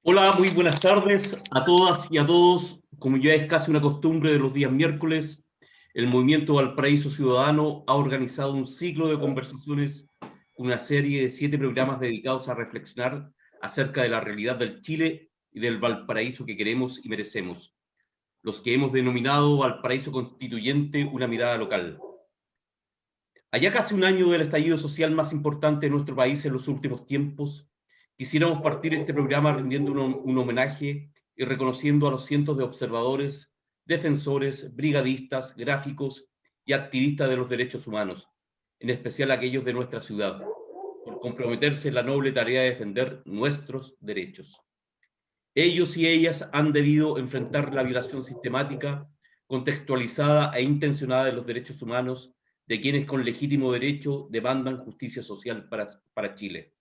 Hola, muy buenas tardes a todas y a todos. Como ya es casi una costumbre de los días miércoles, el Movimiento Valparaíso Ciudadano ha organizado un ciclo de conversaciones, una serie de 7 programas dedicados a reflexionar acerca de la realidad del Chile y del Valparaíso que queremos y merecemos, los que hemos denominado Valparaíso Constituyente, una mirada local. Allá casi un año del estallido social más importante de nuestro país en los últimos tiempos, quisiéramos partir este programa rindiendo un homenaje y reconociendo a los cientos de observadores, defensores, brigadistas, gráficos y activistas de los derechos humanos, en especial aquellos de nuestra ciudad, por comprometerse en la noble tarea de defender nuestros derechos. Ellos y ellas han debido enfrentar la violación sistemática, contextualizada e intencionada de los derechos humanos de quienes con legítimo derecho demandan justicia social para Chile.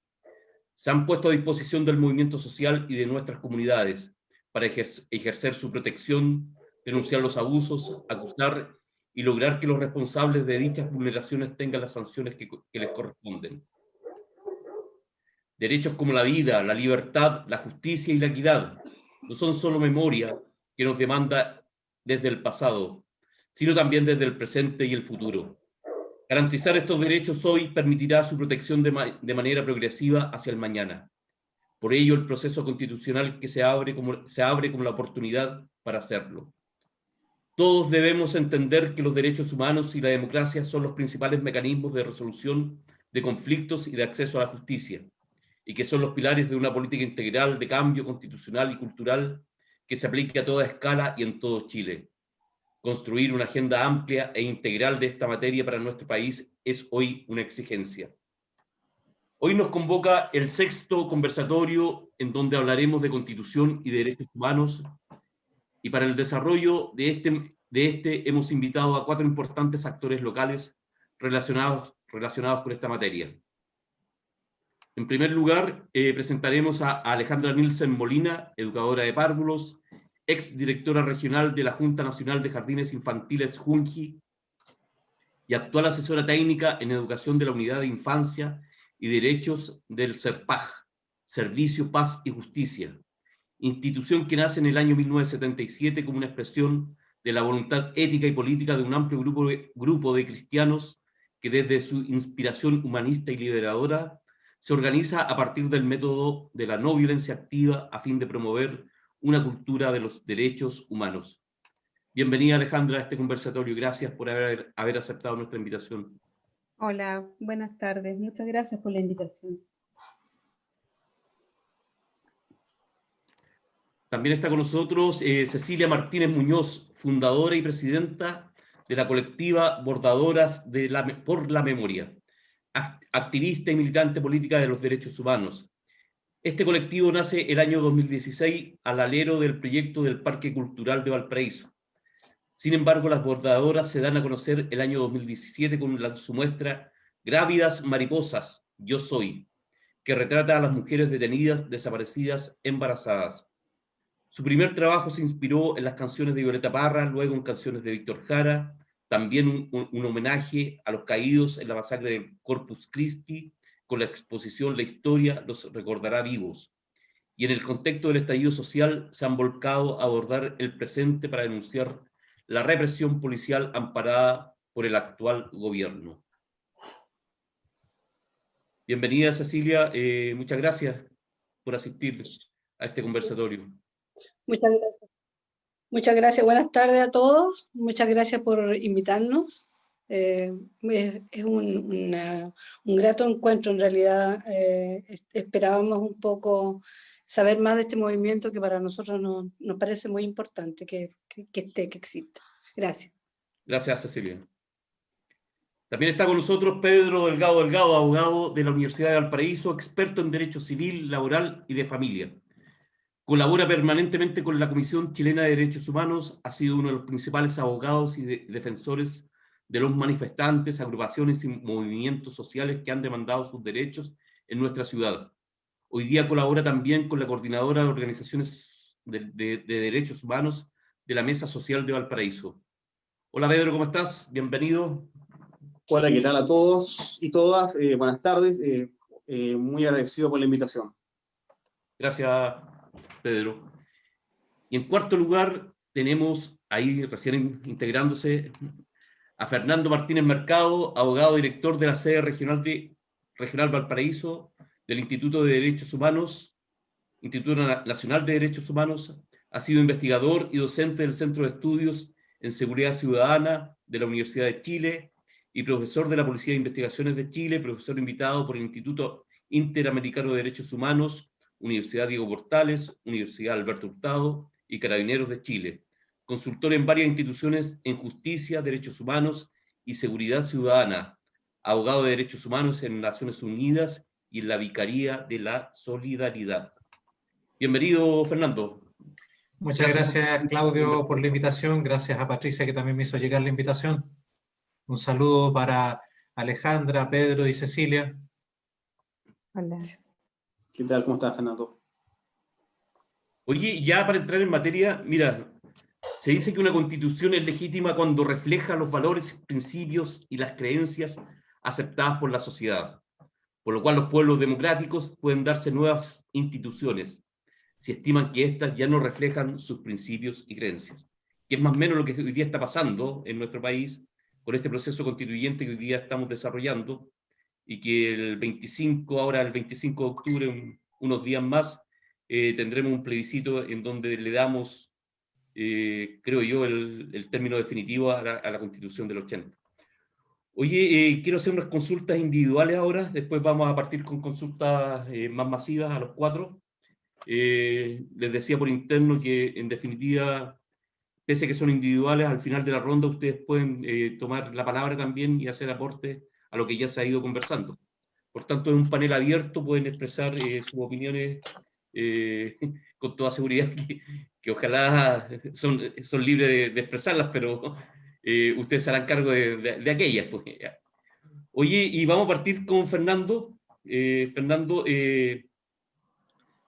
Se han puesto a disposición del movimiento social y de nuestras comunidades para ejercer su protección, denunciar los abusos, acusar y lograr que los responsables de dichas vulneraciones tengan las sanciones que les corresponden. Derechos como la vida, la libertad, la justicia y la equidad no son solo memoria que nos demanda desde el pasado, sino también desde el presente y el futuro. Garantizar estos derechos hoy permitirá su protección de manera progresiva hacia el mañana. Por ello, el proceso constitucional que se abre como la oportunidad para hacerlo. Todos debemos entender que los derechos humanos y la democracia son los principales mecanismos de resolución de conflictos y de acceso a la justicia, y que son los pilares de una política integral de cambio constitucional y cultural que se aplique a toda escala y en todo Chile. Construir una agenda amplia e integral de esta materia para nuestro país es hoy una exigencia. Hoy nos convoca el 6º conversatorio en donde hablaremos de Constitución y derechos humanos, y para el desarrollo de este hemos invitado a 4 importantes actores locales relacionados con esta materia. En primer lugar, presentaremos a Alejandra Nielsen Molina, educadora de párvulos, ex directora regional de la Junta Nacional de Jardines Infantiles Junji y actual asesora técnica en educación de la Unidad de Infancia y Derechos del SERPAJ, Servicio, Paz y Justicia, institución que nace en el año 1977 como una expresión de la voluntad ética y política de un amplio grupo de cristianos que desde su inspiración humanista y liberadora se organiza a partir del método de la no violencia activa a fin de promover una cultura de los derechos humanos. Bienvenida, Alejandra, a este conversatorio y gracias por haber aceptado nuestra invitación. Hola, buenas tardes. Muchas gracias por la invitación. También está con nosotros Cecilia Martínez Muñoz, fundadora y presidenta de la colectiva Bordadoras por la Memoria, activista y militante política de los derechos humanos. Este colectivo nace el año 2016 al alero del proyecto del Parque Cultural de Valparaíso. Sin embargo, las bordadoras se dan a conocer el año 2017 con su muestra Grávidas Mariposas, Yo Soy, que retrata a las mujeres detenidas, desaparecidas, embarazadas. Su primer trabajo se inspiró en las canciones de Violeta Parra, luego en canciones de Víctor Jara, también un homenaje a los caídos en la masacre del Corpus Christi, con la exposición La historia los recordará vivos. Y en el contexto del estallido social se han volcado a abordar el presente para denunciar la represión policial amparada por el actual gobierno. Bienvenida, Cecilia, muchas gracias por asistir a este conversatorio. Muchas gracias. Muchas gracias, buenas tardes a todos, muchas gracias por invitarnos. Es un grato encuentro en realidad. Esperábamos un poco saber más de este movimiento que para nosotros nos parece muy importante que exista. Gracias. Gracias, Cecilia. También está con nosotros Pedro Delgado, abogado de la Universidad de Valparaíso, experto en Derecho Civil, Laboral y de Familia. Colabora permanentemente con la Comisión Chilena de Derechos Humanos, ha sido uno de los principales abogados y defensores de los manifestantes, agrupaciones y movimientos sociales que han demandado sus derechos en nuestra ciudad. Hoy día colabora también con la Coordinadora de Organizaciones de Derechos Humanos de la Mesa Social de Valparaíso. Hola Pedro, ¿cómo estás? Bienvenido. Hola, ¿qué tal a todos y todas? Buenas tardes. Muy agradecido por la invitación. Gracias, Pedro. Y en cuarto lugar tenemos ahí recién integrándose a Fernando Martínez Mercado, abogado director de la sede Regional Valparaíso del Instituto de Derechos Humanos, Instituto Nacional de Derechos Humanos. Ha sido investigador y docente del Centro de Estudios en Seguridad Ciudadana de la Universidad de Chile y profesor de la Policía de Investigaciones de Chile, profesor invitado por el Instituto Interamericano de Derechos Humanos, Universidad Diego Portales, Universidad Alberto Hurtado y Carabineros de Chile. Consultor en varias instituciones en justicia, derechos humanos y seguridad ciudadana. Abogado de derechos humanos en Naciones Unidas y en la Vicaría de la Solidaridad. Bienvenido, Fernando. Muchas gracias, Claudio, por la invitación. Gracias a Patricia, que también me hizo llegar la invitación. Un saludo para Alejandra, Pedro y Cecilia. Hola. ¿Qué tal? ¿Cómo estás, Fernando? Oye, ya para entrar en materia, mira, se dice que una constitución es legítima cuando refleja los valores, principios y las creencias aceptadas por la sociedad, por lo cual los pueblos democráticos pueden darse nuevas instituciones si estiman que éstas ya no reflejan sus principios y creencias. Que es más o menos lo que hoy día está pasando en nuestro país con este proceso constituyente que hoy día estamos desarrollando y que el 25 de octubre, unos días más, tendremos un plebiscito en donde le damos, creo yo, el término definitivo a la Constitución del 80. Oye, quiero hacer unas consultas individuales ahora, después vamos a partir con consultas más masivas a los cuatro. Les decía por interno que, en definitiva, pese a que son individuales, al final de la ronda ustedes pueden tomar la palabra también y hacer aporte a lo que ya se ha ido conversando. Por tanto, en un panel abierto pueden expresar sus opiniones con toda seguridad, que ojalá son libres de expresarlas, pero ustedes se harán cargo de aquellas. Pues. Oye, y vamos a partir con Fernando. Fernando,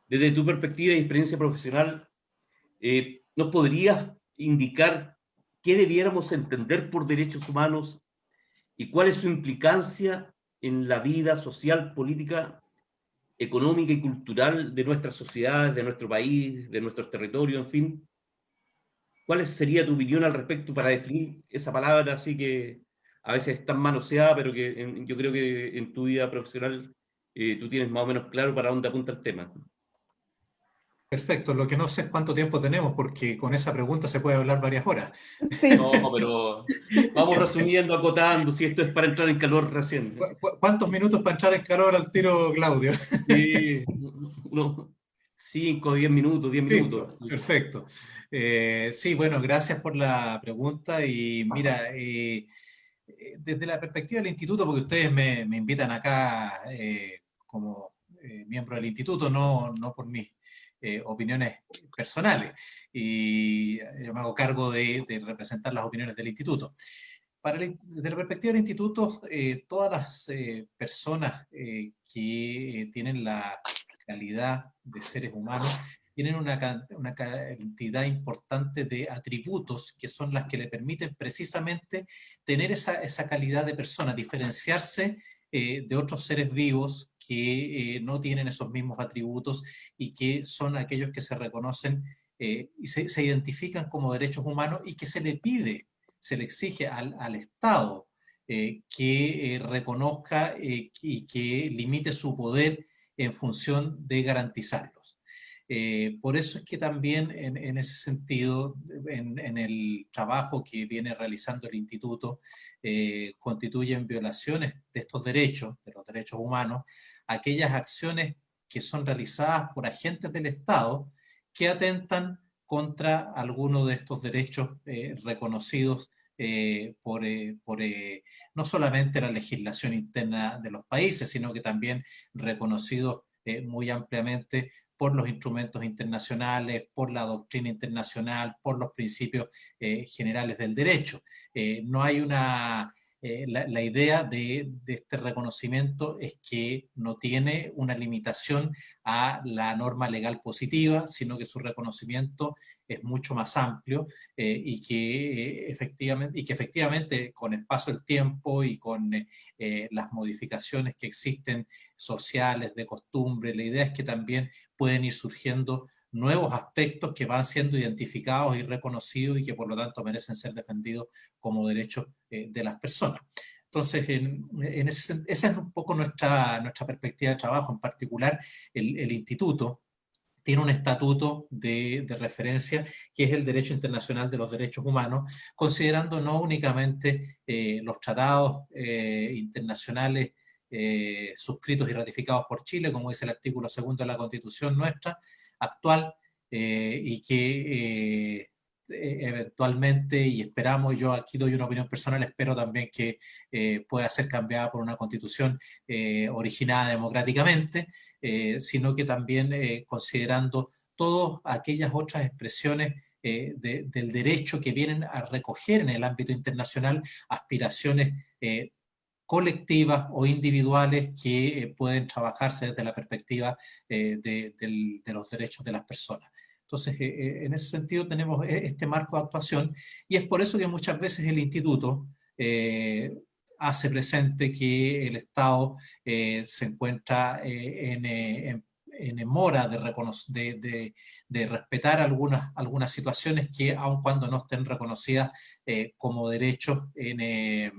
desde tu perspectiva y experiencia profesional, ¿nos podrías indicar qué debiéramos entender por derechos humanos y cuál es su implicancia en la vida social, política, económica y cultural de nuestras sociedades, de nuestro país, de nuestros territorios, en fin? ¿Cuál sería tu opinión al respecto para definir esa palabra así que a veces es tan manoseada, pero que yo creo que en tu vida profesional tú tienes más o menos claro para dónde apunta el tema? Perfecto, lo que no sé es cuánto tiempo tenemos, porque con esa pregunta se puede hablar varias horas. Sí. No, pero vamos resumiendo, acotando, si esto es para entrar en calor recién. ¿Cuántos minutos para entrar en calor al tiro, Claudio? Sí, unos 5, 10 minutos, 10 Listo, minutos. perfecto. Sí, bueno, gracias por la pregunta y mira, desde la perspectiva del instituto, porque ustedes me invitan acá como miembro del instituto, no por mis opiniones personales, y yo me hago cargo de representar las opiniones del instituto. Desde la perspectiva del instituto, todas las personas que tienen la calidad de seres humanos tienen una cantidad importante de atributos que son las que le permiten precisamente tener esa calidad de persona, diferenciarse de otros seres vivos que no tienen esos mismos atributos y que son aquellos que se reconocen y se identifican como derechos humanos y que se le exige al Estado que reconozca y que limite su poder en función de garantizarlos. Por eso es que también en ese sentido, en el trabajo que viene realizando el Instituto, constituyen violaciones de estos derechos, de los derechos humanos, aquellas acciones que son realizadas por agentes del Estado que atentan contra alguno de estos derechos reconocidos por no solamente la legislación interna de los países, sino que también reconocidos muy ampliamente por los instrumentos internacionales, por la doctrina internacional, por los principios generales del derecho. No hay la idea de este reconocimiento es que no tiene una limitación a la norma legal positiva, sino que su reconocimiento es mucho más amplio y que efectivamente con el paso del tiempo y con las modificaciones que existen sociales, de costumbre, la idea es que también pueden ir surgiendo nuevos aspectos que van siendo identificados y reconocidos y que por lo tanto merecen ser defendidos como derechos de las personas. Entonces, esa es un poco nuestra perspectiva de trabajo. En particular, el instituto tiene un estatuto de referencia que es el Derecho Internacional de los Derechos Humanos, considerando no únicamente los tratados internacionales suscritos y ratificados por Chile, como dice el artículo 2 de la Constitución nuestra actual, y que eventualmente, y esperamos, yo aquí doy una opinión personal, espero también que pueda ser cambiada por una constitución originada democráticamente, sino que también considerando todas aquellas otras expresiones del derecho que vienen a recoger en el ámbito internacional aspiraciones colectivas o individuales que pueden trabajarse desde la perspectiva de los derechos de las personas. Entonces, en ese sentido tenemos este marco de actuación y es por eso que muchas veces el instituto hace presente que el Estado se encuentra en mora de respetar algunas situaciones que, aun cuando no estén reconocidas como derechos en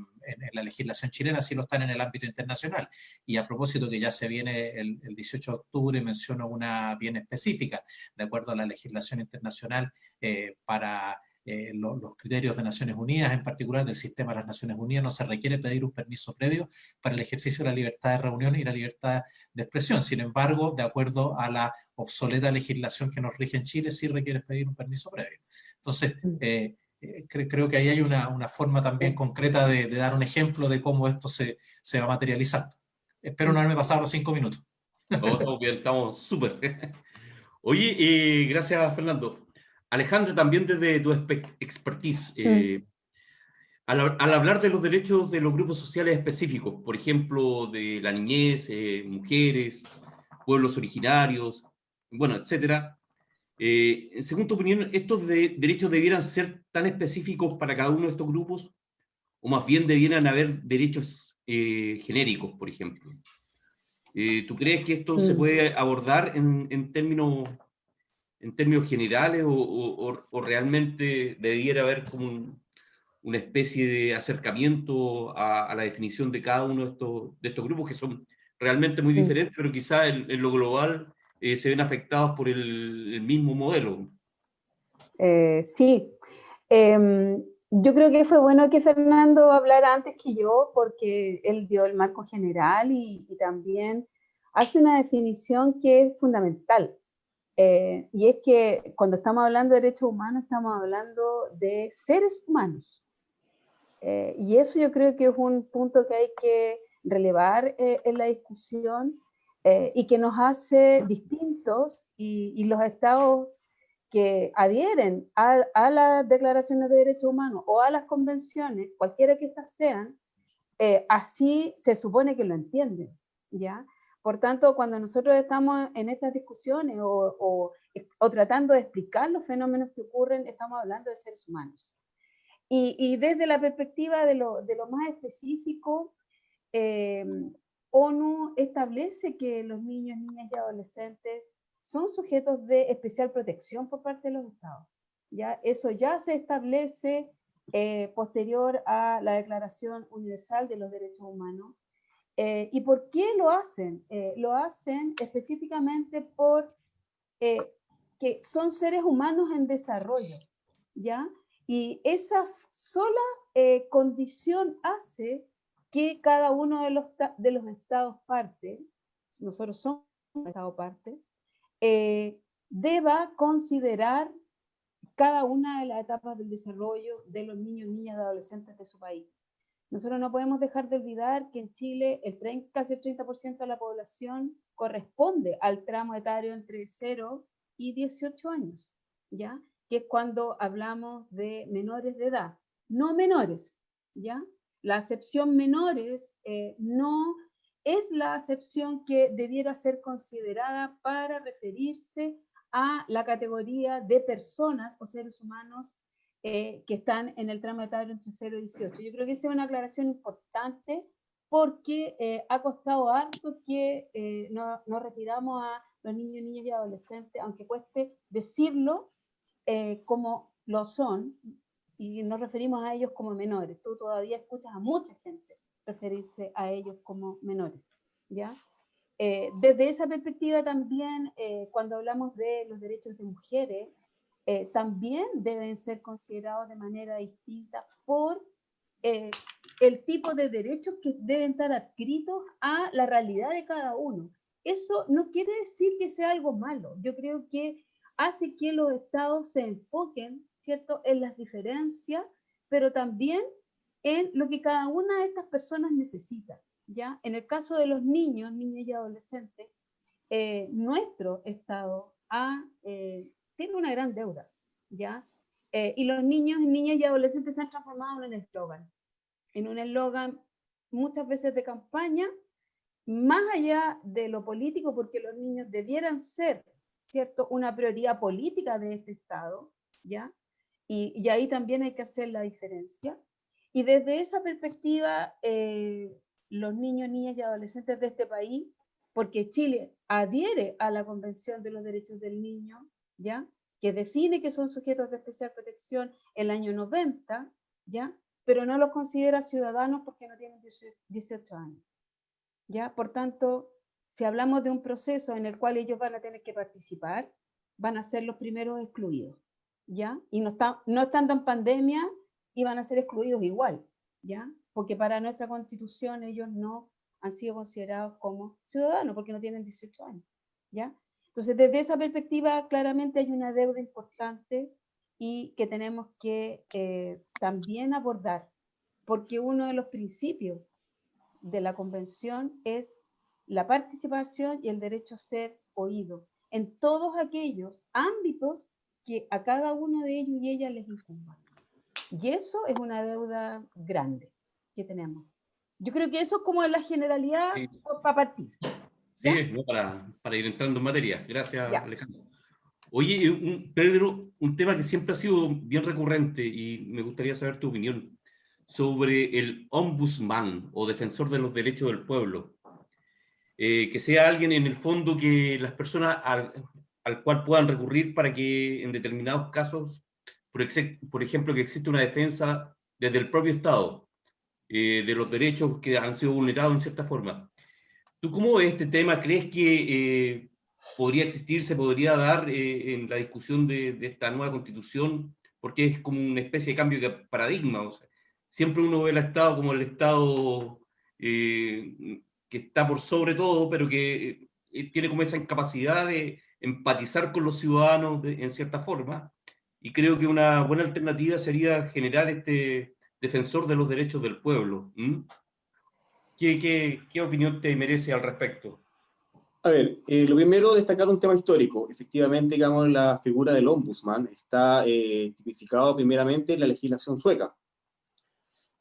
la legislación chilena, sí lo están en el ámbito internacional. Y a propósito que ya se viene el 18 de octubre, menciono una bien específica, de acuerdo a la legislación internacional para los criterios de Naciones Unidas, en particular del sistema de las Naciones Unidas, no se requiere pedir un permiso previo para el ejercicio de la libertad de reunión y la libertad de expresión. Sin embargo, de acuerdo a la obsoleta legislación que nos rige en Chile, sí requiere pedir un permiso previo. Entonces, creo que ahí hay una forma también concreta de dar un ejemplo de cómo esto se va materializando. Espero no haberme pasado los 5 minutos. Estamos bien, estamos súper. Oye, gracias, Fernando. Alejandra, también desde tu expertise, al hablar de los derechos de los grupos sociales específicos, por ejemplo, de la niñez, mujeres, pueblos originarios, bueno, etcétera, según tu opinión, ¿estos derechos debieran ser tan específicos para cada uno de estos grupos? ¿O más bien debieran haber derechos genéricos, por ejemplo? ¿Tú crees que esto se puede abordar en términos generales o realmente debiera haber como una especie de acercamiento a la definición de cada uno de estos grupos que son realmente muy diferentes, pero quizá en lo global se ven afectados por el mismo modelo? Sí, yo creo que fue bueno que Fernando hablara antes que yo, porque él dio el marco general y también hace una definición que es fundamental. Y es que cuando estamos hablando de derechos humanos, estamos hablando de seres humanos. Y eso yo creo que es un punto que hay que relevar en la discusión y que nos hace distintos y los estados que adhieren a las declaraciones de derechos humanos o a las convenciones, cualquiera que estas sean, así se supone que lo entienden, ¿ya? Por tanto, cuando nosotros estamos en estas discusiones o tratando de explicar los fenómenos que ocurren, estamos hablando de seres humanos. Y desde la perspectiva de lo más específico, ONU establece que los niños, niñas y adolescentes son sujetos de especial protección por parte de los estados. ¿Ya? Eso ya se establece posterior a la Declaración Universal de los Derechos Humanos. ¿Y por qué lo hacen? Lo hacen específicamente por que son seres humanos en desarrollo, ¿ya? Y esa sola condición hace que cada uno de los estados parte, nosotros somos un estado parte, deba considerar cada una de las etapas del desarrollo de los niños, niñas y adolescentes de su país. Nosotros no podemos dejar de olvidar que en Chile casi el 30% de la población corresponde al tramo etario entre 0 y 18 años, ¿ya? Que es cuando hablamos de menores de edad, no menores, ¿ya? La acepción menores no es la acepción que debiera ser considerada para referirse a la categoría de personas o seres humanos que están en el tramo etario entre 0 y 18. Yo creo que esa es una aclaración importante porque ha costado harto que nos refiramos a los niños, niñas y adolescentes, aunque cueste decirlo como lo son, y nos referimos a ellos como menores. Tú todavía escuchas a mucha gente referirse a ellos como menores, ¿ya? Desde esa perspectiva también, cuando hablamos de los derechos de mujeres, también deben ser considerados de manera distinta por el tipo de derechos que deben estar adscritos a la realidad de cada uno. Eso no quiere decir que sea algo malo. Yo creo que hace que los estados se enfoquen, ¿cierto?, en las diferencias, pero también en lo que cada una de estas personas necesita, ¿ya? En el caso de los niños, niñas y adolescentes, nuestro estado tiene una gran deuda, ¿ya? Y los niños, niñas y adolescentes se han transformado en un eslogan muchas veces de campaña, más allá de lo político, porque los niños debieran ser, ¿cierto?, una prioridad política de este Estado, ¿ya? Y ahí también hay que hacer la diferencia. Y desde esa perspectiva, los niños, niñas y adolescentes de este país, porque Chile adhiere a la Convención de los Derechos del Niño, ¿ya?, que define que son sujetos de especial protección el año 90, ¿ya?, pero no los considera ciudadanos porque no tienen 18 años, ¿ya? Por tanto, si hablamos de un proceso en el cual ellos van a tener que participar, van a ser los primeros excluidos, ¿ya? Y no estando en pandemia, iban a ser excluidos igual, ¿ya? Porque para nuestra Constitución ellos no han sido considerados como ciudadanos porque no tienen 18 años, ¿ya? Entonces, desde esa perspectiva, claramente hay una deuda importante y que tenemos que también abordar, porque uno de los principios de la Convención es la participación y el derecho a ser oído en todos aquellos ámbitos que a cada uno de ellos y ellas les incumban. Y eso es una deuda grande que tenemos. Yo creo que eso es como la generalidad, sí, para partir. ¿Ya? Sí, ¿no? Para ir entrando en materia. Gracias, ya, Alejandro. Oye, Pedro, un tema que siempre ha sido bien recurrente y me gustaría saber tu opinión sobre el ombudsman o defensor de los derechos del pueblo. Que sea alguien en el fondo que las personas al cual puedan recurrir para que en determinados casos, por ejemplo, que existe una defensa desde el propio Estado de los derechos que han sido vulnerados en cierta forma. ¿Tú cómo ves este tema? ¿Crees que podría existir, se podría dar en la discusión de esta nueva constitución? Porque es como una especie de cambio de paradigma. O sea, siempre uno ve al Estado como el Estado que está por sobre todo, pero que tiene como esa incapacidad de empatizar con los ciudadanos en cierta forma. Y creo que una buena alternativa sería generar este defensor de los derechos del pueblo. ¿Qué opinión te merece al respecto? A ver, lo primero, destacar un tema histórico. Efectivamente, digamos, la figura del ombudsman está tipificado primeramente en la legislación sueca.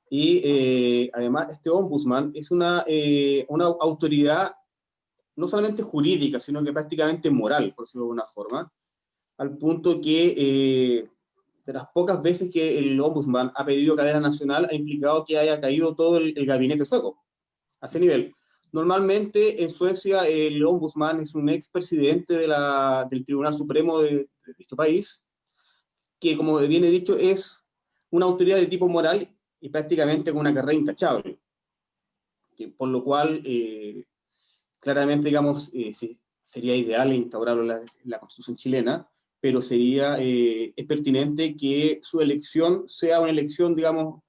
Y además, este ombudsman es una autoridad no solamente jurídica, sino que prácticamente moral, por decirlo de alguna forma, al punto que de las pocas veces que el ombudsman ha pedido cadena nacional ha implicado que haya caído todo el gabinete sueco. A ese nivel. Normalmente en Suecia el ombudsman es un expresidente del Tribunal Supremo de dicho país, que como bien he dicho es una autoridad de tipo moral y prácticamente con una carrera intachable. Por lo cual, claramente, digamos, sería ideal instaurarlo en la Constitución chilena, pero es pertinente que su elección sea una elección, digamos,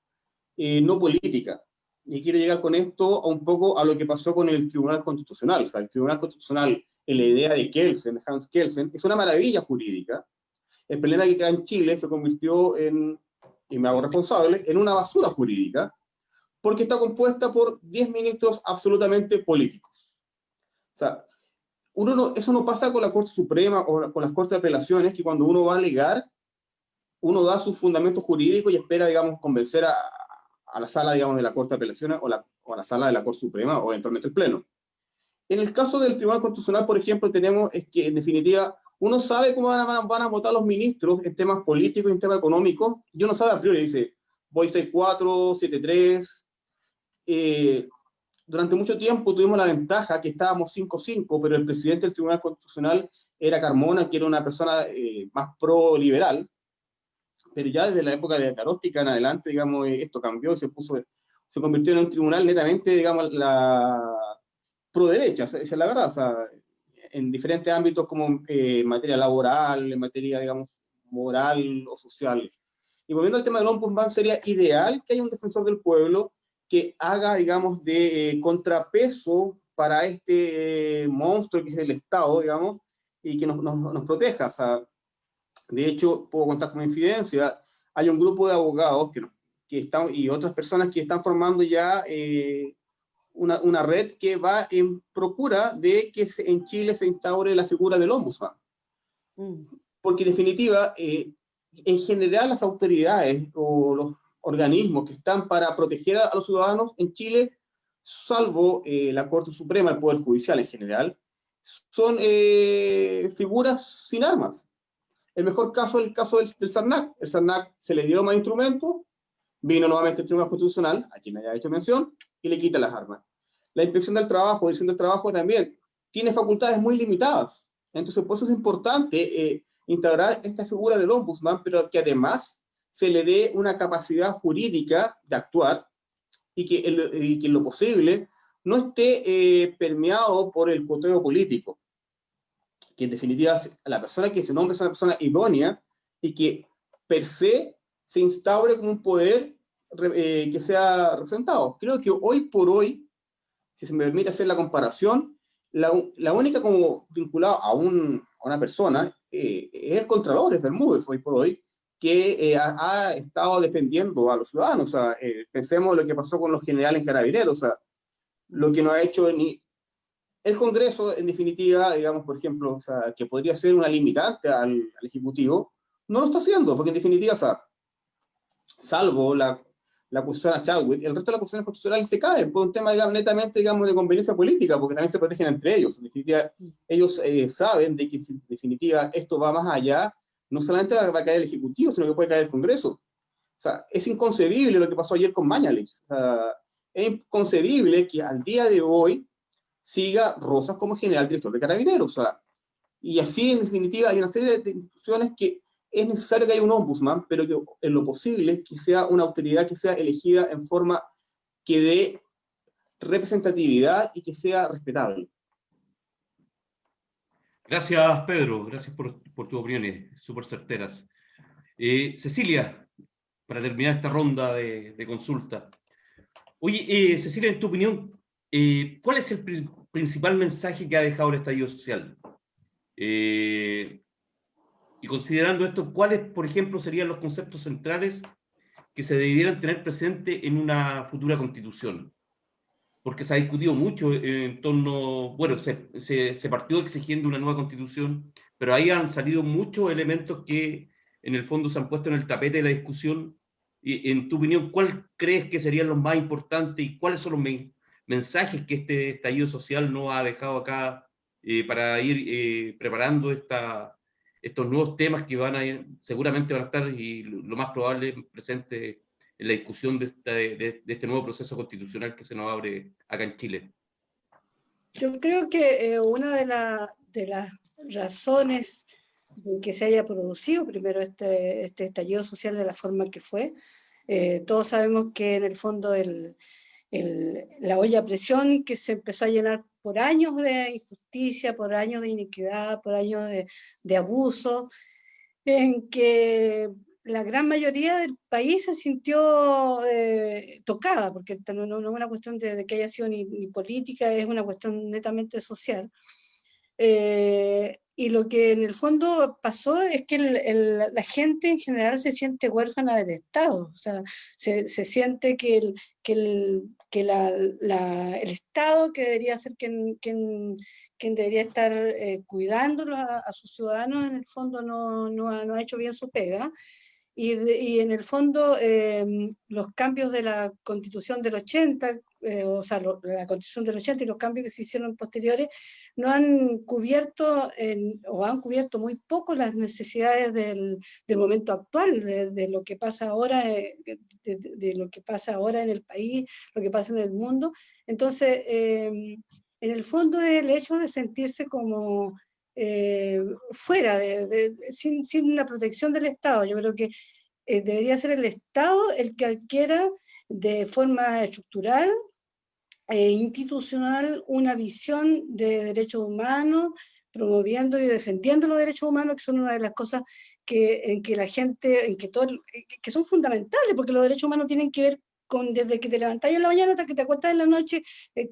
no política. Y quiero llegar con esto a un poco a lo que pasó con el Tribunal Constitucional. O sea, el Tribunal Constitucional, en la idea de Kelsen, Hans Kelsen, es una maravilla jurídica. El problema es que acá en Chile se convirtió y me hago responsable, en una basura jurídica, porque está compuesta por 10 ministros absolutamente políticos. O sea, eso no pasa con la Corte Suprema o con las Cortes de Apelaciones, que cuando uno va a alegar, uno da sus fundamentos jurídicos y espera, digamos, convencer a la sala, digamos, de la Corte de Apelaciones o a la sala de la Corte Suprema o eventualmente el Pleno. En el caso del Tribunal Constitucional, por ejemplo, tenemos que, en definitiva, uno sabe cómo van a votar los ministros en temas políticos y en temas económicos, y uno sabe a priori, dice, voy 6-4, 7-3, durante mucho tiempo tuvimos la ventaja que estábamos 5-5, pero el presidente del Tribunal Constitucional era Carmona, que era una persona más pro-liberal, pero ya desde la época de Caróstica en adelante, digamos, esto cambió y se convirtió en un tribunal netamente, digamos, la pro-derecha, esa es la verdad, o sea, en diferentes ámbitos como en materia laboral, en materia, digamos, moral o social. Y volviendo al tema del ombudsman, sería ideal que haya un defensor del pueblo que haga, digamos, de contrapeso para este monstruo que es el Estado, digamos, y que nos proteja. O sea, de hecho, puedo contar como infidencia, hay un grupo de abogados que están, y otras personas que están formando ya una red que va en procura de que en Chile se instaure la figura del ombudsman. Porque en definitiva, en general las autoridades o los organismos que están para proteger a los ciudadanos en Chile, salvo la Corte Suprema, el Poder Judicial en general, son figuras sin armas. El mejor caso es el caso del CERNAC. El CERNAC se le dieron más instrumentos, vino nuevamente el Tribunal Constitucional, a quien haya hecho mención, y le quita las armas. La Inspección del Trabajo, la Dirección del Trabajo también, tiene facultades muy limitadas. Entonces, por eso es importante integrar esta figura del ombudsman, pero que además se le dé una capacidad jurídica de actuar y que en lo posible no esté permeado por el coteo político. Que en definitiva la persona que se nombra es una persona idónea y que per se se instaure como un poder que sea representado. Creo que hoy por hoy, si se me permite hacer la comparación, la única como vinculada a una persona es el Contralor, es Bermúdez, hoy por hoy, que ha estado defendiendo a los ciudadanos. O sea, pensemos lo que pasó con los generales carabineros, o sea, lo que no ha hecho ni el Congreso, en definitiva, digamos, por ejemplo, o sea, que podría ser una limitante al Ejecutivo, no lo está haciendo, porque en definitiva, o sea, salvo la acusación a Chadwick, el resto de las acusaciones constitucionales se caen por un tema, digamos, netamente, digamos, de conveniencia política, porque también se protegen entre ellos. En definitiva, ellos saben de que, en definitiva, esto va más allá, no solamente va a caer el Ejecutivo, sino que puede caer el Congreso. O sea, es inconcebible lo que pasó ayer con Mañalich. O sea, es inconcebible que al día de hoy siga Rosas como general director de Carabineros. O sea, y así, en definitiva, hay una serie de instituciones que es necesario que haya un ombudsman, pero que en lo posible que sea una autoridad que sea elegida en forma que dé representatividad y que sea respetable. Gracias, Pedro. Gracias por tus opiniones súper certeras. Cecilia, para terminar esta ronda de consulta. Oye, Cecilia, en tu opinión, ¿cuál es el principal mensaje que ha dejado el estallido social? Y considerando esto, ¿cuáles, por ejemplo, serían los conceptos centrales que se debieran tener presente en una futura constitución? Porque se ha discutido mucho en torno, bueno, se partió exigiendo una nueva constitución, pero ahí han salido muchos elementos que en el fondo se han puesto en el tapete de la discusión. Y, en tu opinión, ¿cuál crees que serían los más importantes y cuáles son los mensajes que este estallido social nos ha dejado acá para ir preparando estos nuevos temas que seguramente van a estar y lo más probable presentes en la discusión de este nuevo proceso constitucional que se nos abre acá en Chile? Yo creo que una de las razones de que se haya producido primero este estallido social de la forma que fue, todos sabemos que en el fondo la olla a presión que se empezó a llenar por años de injusticia, por años de iniquidad, por años de abuso, en que la gran mayoría del país se sintió tocada, porque no es una cuestión de que haya sido ni política, es una cuestión netamente social. Y lo que en el fondo pasó es que la gente en general se siente huérfana del Estado, o sea, se siente que el Estado, que debería ser quien debería estar cuidando a sus ciudadanos, en el fondo no ha hecho bien su pega. y en el fondo los cambios de la Constitución del 80, o sea, la Constitución del 80 y los cambios que se hicieron posteriores, no han cubierto, o han cubierto muy poco las necesidades del momento actual, de lo que pasa ahora, de lo que pasa ahora en el país, lo que pasa en el mundo. Entonces, en el fondo el hecho de sentirse como fuera, sin la protección del Estado. Yo creo que debería ser el Estado el que adquiera de forma estructural e institucional una visión de derechos humanos, promoviendo y defendiendo los derechos humanos, que son una de las cosas en que la gente, que son fundamentales, porque los derechos humanos tienen que ver con desde que te levantás en la mañana hasta que te acuestas en la noche,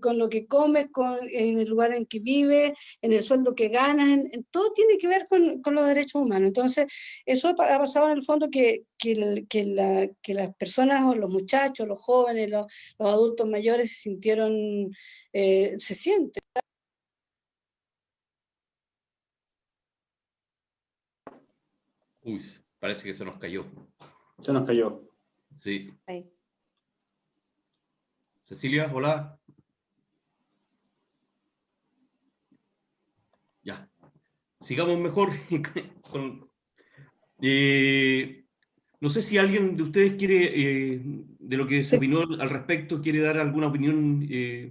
con lo que comes, en el lugar en que vives, en el sueldo que ganas, todo tiene que ver con los derechos humanos. Entonces, eso ha pasado en el fondo que las personas, o los muchachos, los jóvenes, los adultos mayores se sintieron, se sienten. Uy, parece que se nos cayó. Se nos cayó. Sí. Ahí. Cecilia, hola. Ya. Sigamos mejor. No sé si alguien de ustedes quiere, de lo que se opinó al respecto, quiere dar alguna opinión.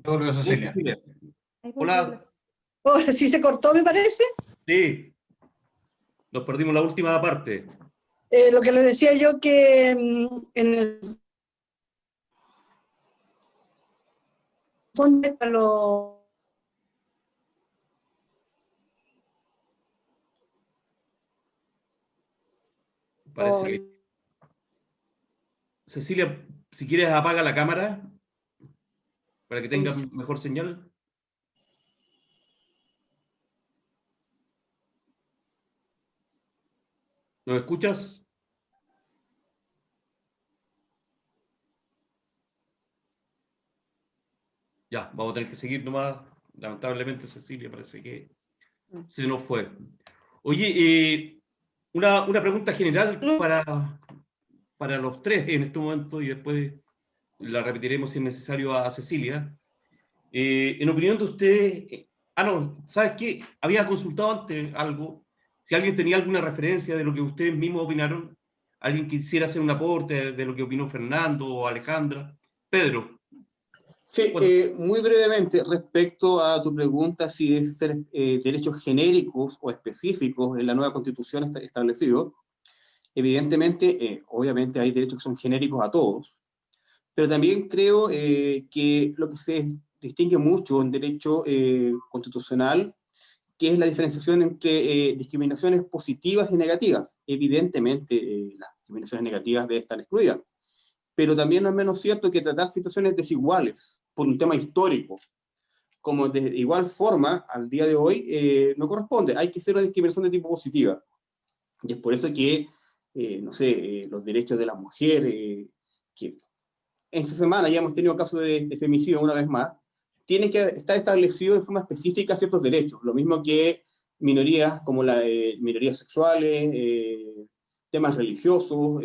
Volvió Cecilia. Ahí volvió Hola. Ahora sí se cortó, me parece. Sí. Nos perdimos la última parte. Lo que les decía yo, que en el fondo a los... Parece que... Cecilia, si quieres apaga la cámara para que tenga mejor señal. ¿Nos escuchas? Ya, vamos a tener que seguir nomás. Lamentablemente, Cecilia, parece que se nos fue. Oye, una pregunta general para los tres en este momento, y después la repetiremos si es necesario a Cecilia. En opinión de ustedes, no, ¿sabes qué? Había consultado antes algo, si alguien tenía alguna referencia de lo que ustedes mismos opinaron, alguien quisiera hacer un aporte de lo que opinó Fernando o Alejandra. Pedro. Sí, Bueno. muy brevemente, respecto a tu pregunta, si deben ser derechos genéricos o específicos en la nueva Constitución establecido, evidentemente, obviamente hay derechos que son genéricos a todos, pero también creo que lo que se distingue mucho en derecho constitucional, que es la diferenciación entre discriminaciones positivas y negativas. Evidentemente, las discriminaciones negativas deben estar excluidas, pero también no es menos cierto que tratar situaciones desiguales por un tema histórico, como de igual forma, al día de hoy, no corresponde. Hay que hacer una discriminación de tipo positiva. Y es por eso que, no sé, los derechos de la mujer, que en esta semana ya hemos tenido casos de femicidio una vez más, tienen que estar establecidos de forma específica ciertos derechos. Lo mismo que minorías como minorías sexuales, temas religiosos.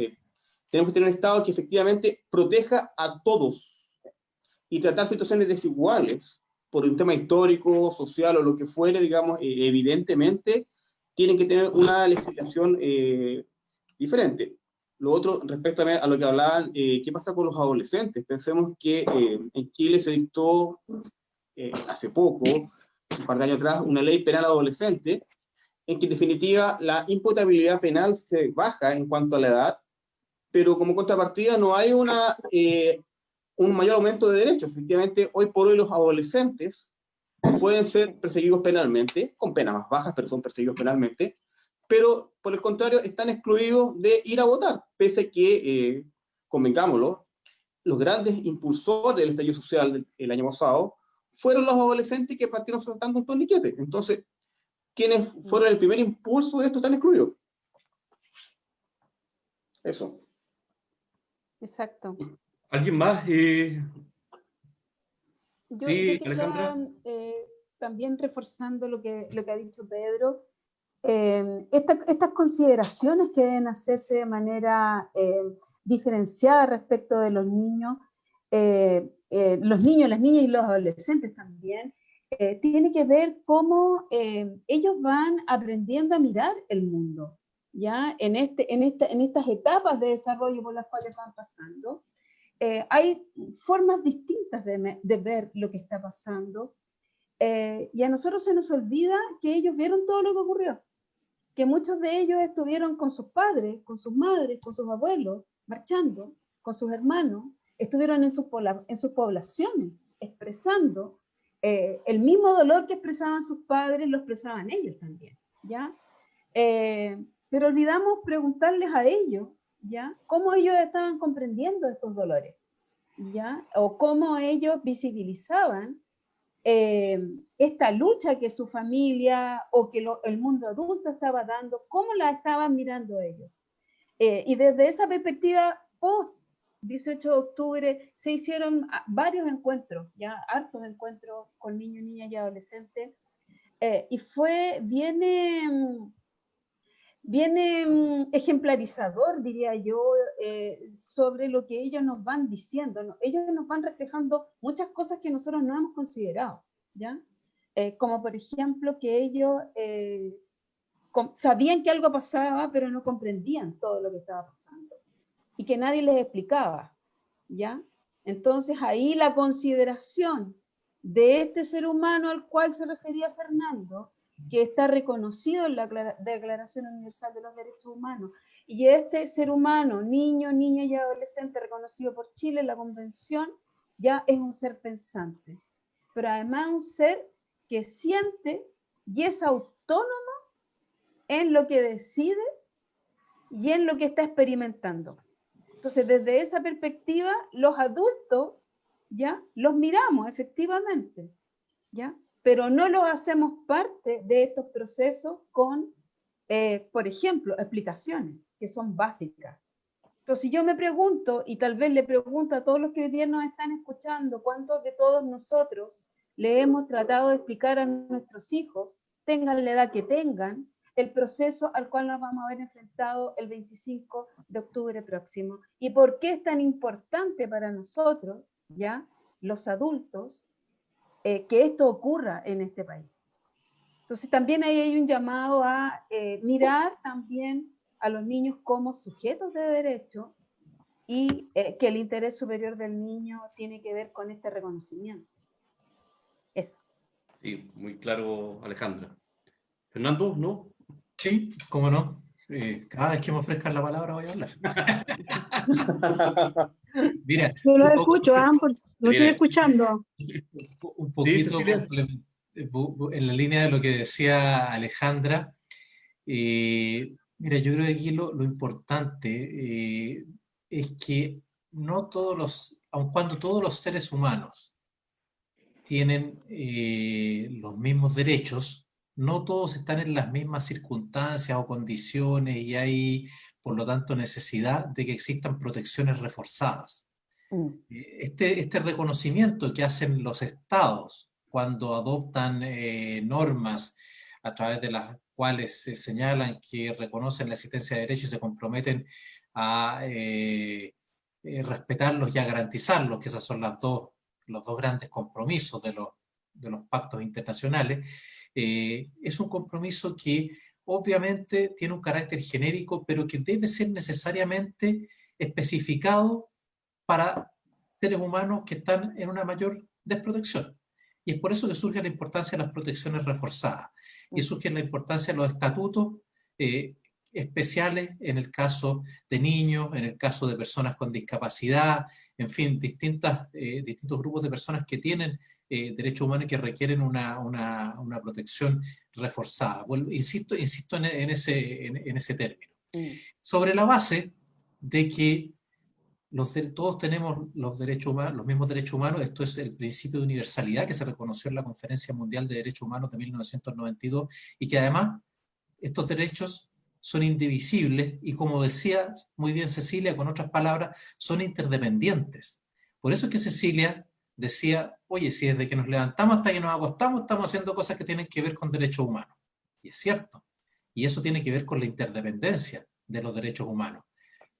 Tenemos que tener un Estado que efectivamente proteja a todos y tratar situaciones desiguales por un tema histórico, social o lo que fuere, digamos, evidentemente tienen que tener una legislación diferente. Lo otro, respecto a lo que hablaban, ¿qué pasa con los adolescentes? Pensemos que en Chile se dictó hace poco, un par de años atrás, una ley penal adolescente, en que en definitiva la imputabilidad penal se baja en cuanto a la edad, pero como contrapartida no hay un mayor aumento de derechos. Efectivamente, hoy por hoy los adolescentes pueden ser perseguidos penalmente, con penas más bajas, pero son perseguidos penalmente, pero por el contrario están excluidos de ir a votar, pese a que, convengámoslo, los grandes impulsores del estallido social el año pasado fueron los adolescentes que partieron soltando un torniquete. Entonces, quienes fueron el primer impulso de esto están excluidos. Eso. Exacto. ¿Alguien más? Yo Sí, quería, Alejandra. también reforzando lo que ha dicho Pedro, estas consideraciones que deben hacerse de manera diferenciada respecto de los niños, las niñas y los adolescentes también, tiene que ver cómo ellos van aprendiendo a mirar el mundo, ¿ya? En estas etapas de desarrollo por las cuales van pasando. Hay formas distintas de ver lo que está pasando, y a nosotros se nos olvida que ellos vieron todo lo que ocurrió, que muchos de ellos estuvieron con sus padres, con sus madres, con sus abuelos, marchando, con sus hermanos, estuvieron en sus poblaciones, expresando el mismo dolor que expresaban sus padres, lo expresaban ellos también, ¿ya? Pero olvidamos preguntarles a ellos, ¿ya? Cómo ellos estaban comprendiendo estos dolores, ¿ya? O cómo ellos visibilizaban esta lucha que su familia o que el mundo adulto estaba dando, cómo la estaban mirando ellos. Y desde esa perspectiva, post 18 de octubre, se hicieron varios encuentros, ya hartos encuentros con niños, niñas y adolescentes, y fue bien ejemplarizador, diría yo, sobre lo que ellos nos van diciendo, ¿no? Ellos nos van reflejando muchas cosas que nosotros no hemos considerado, ¿ya? Como por ejemplo que ellos sabían que algo pasaba, pero no comprendían todo lo que estaba pasando, y que nadie les explicaba, ¿ya? Entonces ahí la consideración de este ser humano al cual se refería Fernando, que está reconocido en la Declaración Universal de los Derechos Humanos, y este ser humano, niño, niña y adolescente, reconocido por Chile en la Convención, ya es un ser pensante, pero además un ser que siente y es autónomo en lo que decide y en lo que está experimentando. Entonces, desde esa perspectiva, los adultos, ¿ya? Los miramos, efectivamente, ¿ya? Pero no los hacemos parte de estos procesos con, por ejemplo, explicaciones que son básicas. Entonces, si yo me pregunto, y tal vez le pregunto a todos los que hoy día nos están escuchando, ¿cuántos de todos nosotros le hemos tratado de explicar a nuestros hijos, tengan la edad que tengan, el proceso al cual nos vamos a ver enfrentado el 25 de octubre próximo? ¿Y por qué es tan importante para nosotros, ya, los adultos, que esto ocurra en este país? Entonces también ahí hay un llamado a mirar también a los niños como sujetos de derecho, y que el interés superior del niño tiene que ver con este reconocimiento. Eso. Sí, muy claro, Alejandra. Fernando, ¿no? Sí, cómo no. Cada vez que me ofrezcan la palabra voy a hablar. Mira, Yo lo escucho, lo estoy escuchando. un poquito en la línea de lo que decía Alejandra. Mira, yo creo que aquí lo importante es que no todos aun cuando todos los seres humanos tienen los mismos derechos, no todos están en las mismas circunstancias o condiciones, y hay, por lo tanto, necesidad de que existan protecciones reforzadas. Este reconocimiento que hacen los estados cuando adoptan normas a través de las cuales se señalan que reconocen la existencia de derechos y se comprometen a respetarlos y a garantizarlos, que esos son los dos grandes compromisos de los pactos internacionales, es un compromiso que obviamente tiene un carácter genérico, pero que debe ser necesariamente especificado para seres humanos que están en una mayor desprotección. Y es por eso que surge la importancia de las protecciones reforzadas, y surge la importancia de los estatutos especiales en el caso de niños, en el caso de personas con discapacidad, en fin, distintos grupos de personas que tienen derechos humanos y que requieren una protección reforzada. Bueno, insisto en ese término. Sobre la base de que todos tenemos los mismos derechos humanos. Esto es el principio de universalidad que se reconoció en la Conferencia Mundial de Derechos Humanos de 1992, y que además estos derechos son indivisibles y, como decía muy bien Cecilia, con otras palabras, son interdependientes. Por eso es que Cecilia decía, oye, si desde que nos levantamos hasta que nos acostamos estamos haciendo cosas que tienen que ver con derechos humanos. Y es cierto. Y eso tiene que ver con la interdependencia de los derechos humanos.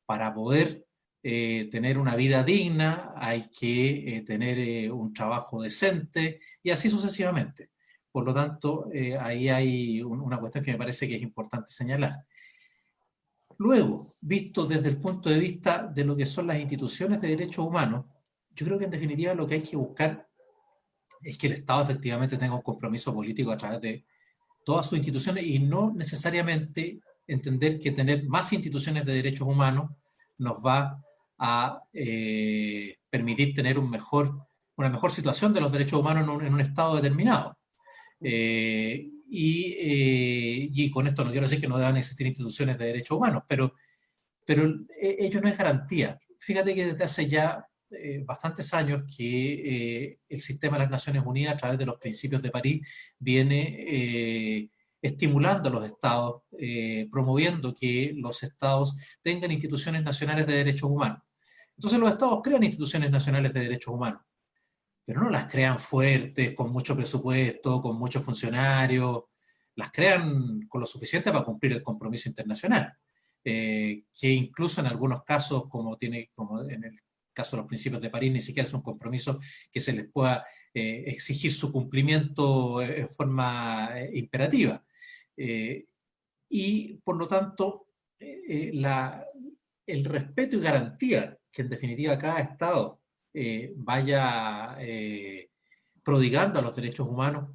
Para poder tener una vida digna hay que tener un trabajo decente y así sucesivamente. Por lo tanto, ahí hay una cuestión que me parece que es importante señalar. Luego, visto desde el punto de vista de lo que son las instituciones de derechos humanos, yo creo que en definitiva lo que hay que buscar es que el Estado efectivamente tenga un compromiso político a través de todas sus instituciones y no necesariamente entender que tener más instituciones de derechos humanos nos va a permitir tener una mejor situación de los derechos humanos en un Estado determinado. Y con esto no quiero decir que no deban existir instituciones de derechos humanos, pero ello no es garantía. Fíjate que desde hace ya bastantes años que el sistema de las Naciones Unidas, a través de los principios de París, viene estimulando a los estados, promoviendo que los estados tengan instituciones nacionales de derechos humanos. Entonces los estados crean instituciones nacionales de derechos humanos, pero no las crean fuertes, con mucho presupuesto, con muchos funcionarios, las crean con lo suficiente para cumplir el compromiso internacional, que incluso en algunos casos, como en el caso de los principios de París, ni siquiera es un compromiso que se les pueda exigir su cumplimiento en forma imperativa. Y por lo tanto, el respeto y garantía que en definitiva cada Estado vaya prodigando a los derechos humanos,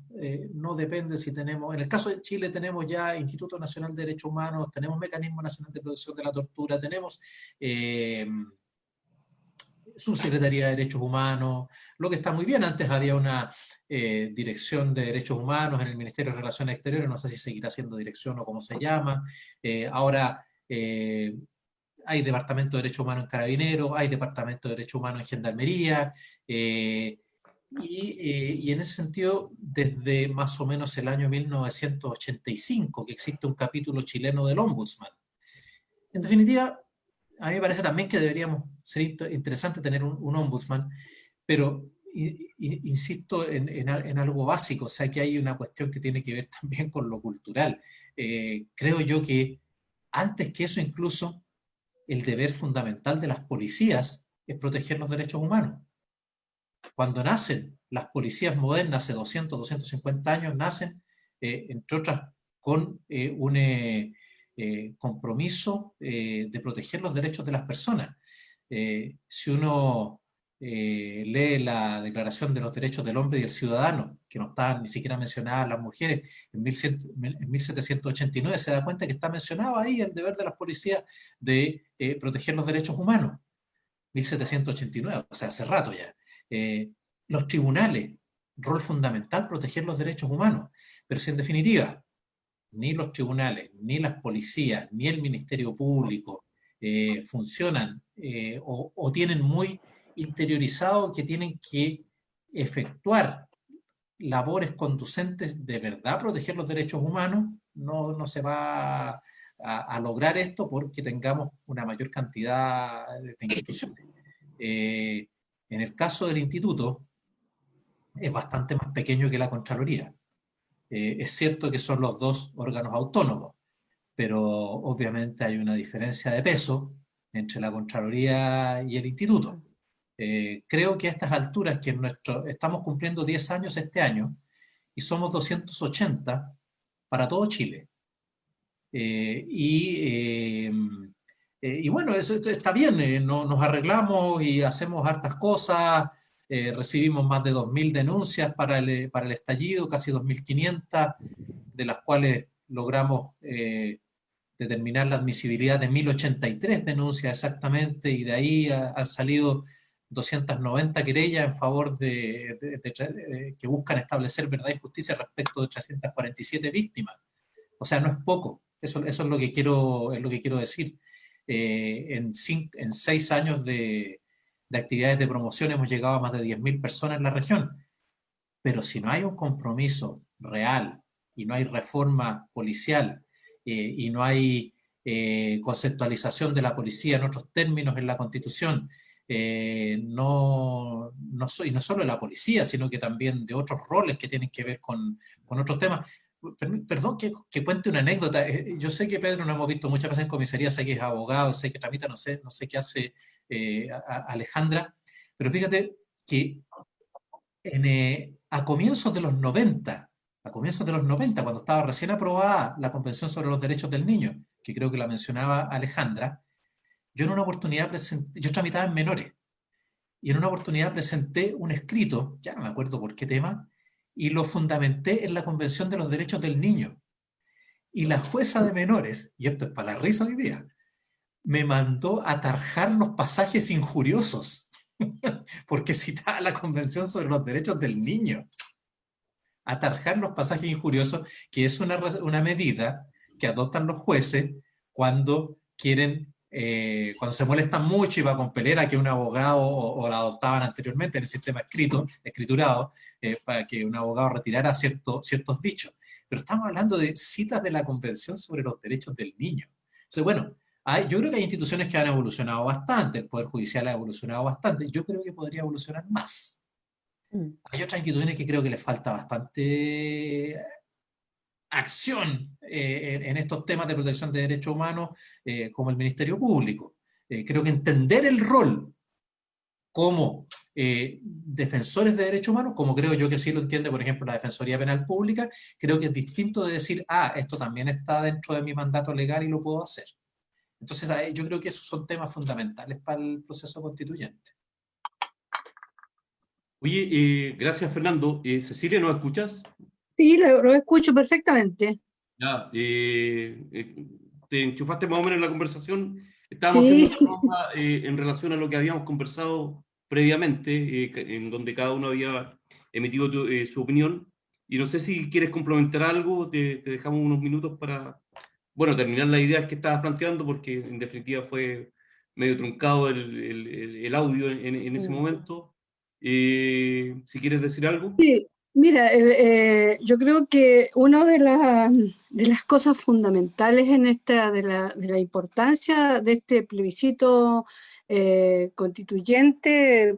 no depende si tenemos, en el caso de Chile tenemos ya Instituto Nacional de Derechos Humanos, tenemos Mecanismo Nacional de Protección de la Tortura, tenemos Subsecretaría de Derechos Humanos, lo que está muy bien. Antes había una Dirección de Derechos Humanos en el Ministerio de Relaciones Exteriores, no sé si seguirá siendo dirección o cómo se llama. Ahora hay Departamento de Derechos Humanos en Carabineros, hay Departamento de Derechos Humanos en Gendarmería, y en ese sentido, desde más o menos el año 1985, que existe un capítulo chileno del Ombudsman. En definitiva, a mí me parece también que deberíamos ser interesante tener un ombudsman, pero insisto en algo básico, o sea, que hay una cuestión que tiene que ver también con lo cultural. Creo yo que antes que eso incluso, el deber fundamental de las policías es proteger los derechos humanos. Cuando nacen las policías modernas, hace 200, 250 años, nacen, entre otras, con un compromiso de proteger los derechos de las personas. Si uno lee la Declaración de los Derechos del Hombre y del Ciudadano, que no están ni siquiera mencionadas las mujeres, en 1789, se da cuenta que está mencionado ahí el deber de las policías de proteger los derechos humanos. 1789, o sea, hace rato ya. Los tribunales, rol fundamental, proteger los derechos humanos, pero si en definitiva ni los tribunales, ni las policías, ni el Ministerio Público funcionan o tienen muy interiorizado que tienen que efectuar labores conducentes de verdad a proteger los derechos humanos, no se va a lograr esto porque tengamos una mayor cantidad de instituciones. En el caso del instituto, es bastante más pequeño que la Contraloría. Es cierto que son los dos órganos autónomos, pero obviamente hay una diferencia de peso entre la Contraloría y el Instituto. Creo que a estas alturas, que estamos cumpliendo 10 años este año, y somos 280 para todo Chile. Y bueno, eso está bien, nos arreglamos y hacemos hartas cosas. Recibimos más de 2.000 denuncias para el estallido, casi 2.500, de las cuales logramos determinar la admisibilidad de 1.083 denuncias exactamente, y de ahí han salido 290 querellas en favor que buscan establecer verdad y justicia respecto de 347 víctimas. O sea, no es poco. Eso es lo que quiero decir. En 6 años de actividades de promoción hemos llegado a más de 10.000 personas en la región. Pero si no hay un compromiso real y no hay reforma policial y no hay conceptualización de la policía en otros términos en la Constitución, y no solo de la policía, sino que también de otros roles que tienen que ver con otros temas, perdón que cuente una anécdota. Yo sé que Pedro lo hemos visto muchas veces en comisaría, sé que es abogado, sé que tramita, no sé qué hace Alejandra, pero fíjate que a comienzos de los 90, cuando estaba recién aprobada la Convención sobre los Derechos del Niño, que creo que la mencionaba Alejandra, yo en una oportunidad yo tramitaba en menores, y en una oportunidad presenté un escrito, ya no me acuerdo por qué tema, y lo fundamenté en la Convención de los Derechos del Niño. Y la jueza de menores, y esto es para la risa hoy día, me mandó a tarjar los pasajes injuriosos, porque citaba la Convención sobre los Derechos del Niño. A tarjar los pasajes injuriosos, que es una medida que adoptan los jueces cuando quieren, cuando se molestan mucho y va con pelera que un abogado, o la adoptaban anteriormente en el sistema escriturado, para que un abogado retirara ciertos dichos. Pero estamos hablando de citas de la Convención sobre los Derechos del Niño. Entonces, bueno, yo creo que hay instituciones que han evolucionado bastante, el Poder Judicial ha evolucionado bastante, yo creo que podría evolucionar más. Hay otras instituciones que creo que les falta bastante acción en estos temas de protección de derechos humanos, como el Ministerio Público. Creo que entender el rol como defensores de derechos humanos, como creo yo que sí lo entiende, por ejemplo, la Defensoría Penal Pública, creo que es distinto de decir, esto también está dentro de mi mandato legal y lo puedo hacer. Entonces, yo creo que esos son temas fundamentales para el proceso constituyente. Oye, gracias Fernando. Cecilia, ¿nos escuchas? Sí, lo escucho perfectamente. Ya, te enchufaste más o menos en la conversación. Estábamos Sí, haciendo una ronda en relación a lo que habíamos conversado previamente, en donde cada uno había emitido su opinión. Y no sé si quieres complementar algo, te dejamos unos minutos para, bueno, terminar las ideas que estabas planteando, porque en definitiva fue medio truncado el audio en ese momento. Si quieres decir algo. mira, yo creo que una de las cosas fundamentales en de la importancia de este plebiscito constituyente,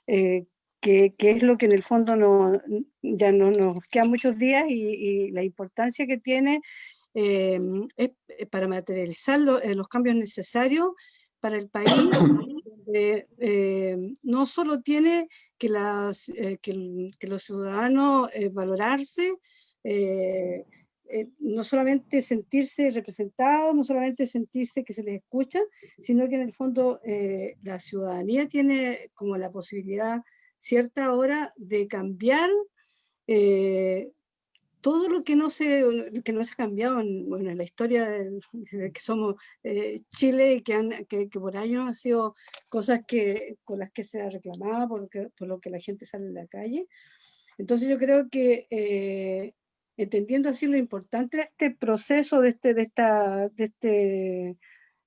que es lo que en el fondo ya no nos quedan muchos días, y la importancia que tiene es para materializar los cambios necesarios para el país. No solo tiene que los ciudadanos valorarse, no solamente sentirse representados, no solamente sentirse que se les escucha, sino que en el fondo la ciudadanía tiene como la posibilidad cierta ahora de cambiar todo lo que no se ha cambiado en la historia de que somos Chile, y que por años han sido cosas con las que se ha reclamado, por lo que la gente sale en la calle. Entonces yo creo que entendiendo así lo importante de este proceso, de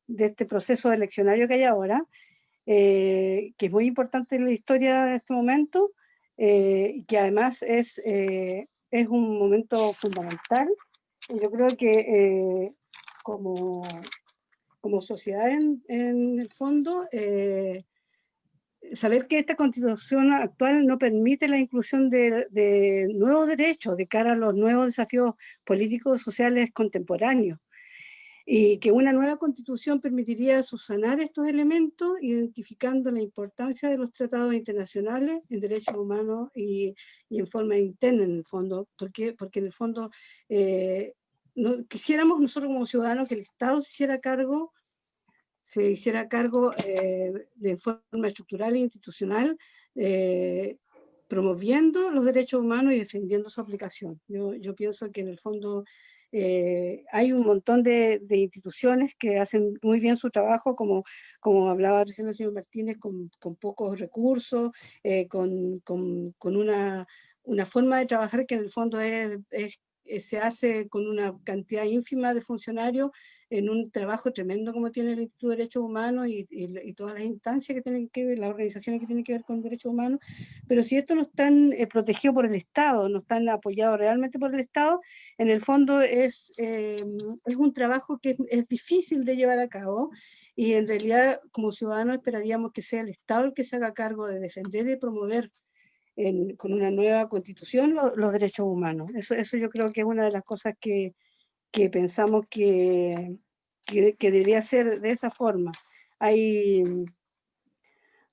este proceso eleccionario que hay ahora, que es muy importante en la historia de este momento, y que además es un momento fundamental. Y yo creo que como sociedad en el fondo, saber que esta constitución actual no permite la inclusión de nuevos derechos de cara a los nuevos desafíos políticos y sociales contemporáneos, y que una nueva constitución permitiría subsanar estos elementos, identificando la importancia de los tratados internacionales en derechos humanos y en forma interna, en el fondo, porque en el fondo quisiéramos nosotros como ciudadanos que el Estado se hiciera cargo de forma estructural e institucional, promoviendo los derechos humanos y defendiendo su aplicación. Yo pienso que en el fondo hay un montón de instituciones que hacen muy bien su trabajo, como hablaba recién el señor Martínez, con pocos recursos, con una forma de trabajar que en el fondo se hace con una cantidad ínfima de funcionarios, en un trabajo tremendo como tiene el Instituto de Derechos Humanos y todas las instancias que tienen que ver, las organizaciones que tienen que ver con derechos humanos. Pero si esto no están protegidos por el Estado, no están apoyados realmente por el Estado, en el fondo es un trabajo que es difícil de llevar a cabo, y en realidad como ciudadanos esperaríamos que sea el Estado el que se haga cargo de defender y promover con una nueva constitución los derechos humanos. Eso yo creo que es una de las cosas que pensamos que debería ser de esa forma. Hay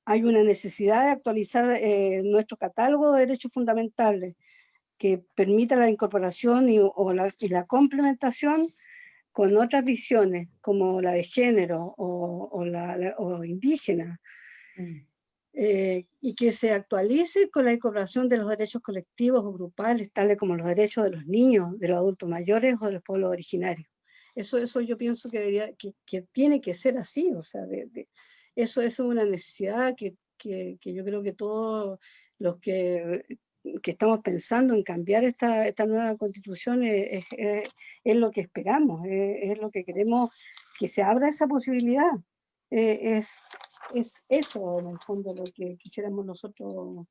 una necesidad de actualizar nuestro catálogo de derechos fundamentales que permita la incorporación y la complementación con otras visiones, como la de género o indígena, y que se actualice con la incorporación de los derechos colectivos o grupales, tales como los derechos de los niños, de los adultos mayores o de los pueblos originarios. Eso yo pienso que tiene que ser así, o sea, eso es una necesidad que yo creo que todos los que estamos pensando en cambiar esta nueva constitución es lo que esperamos, es lo que queremos, que se abra esa posibilidad. Es eso, en el fondo, lo que quisiéramos nosotros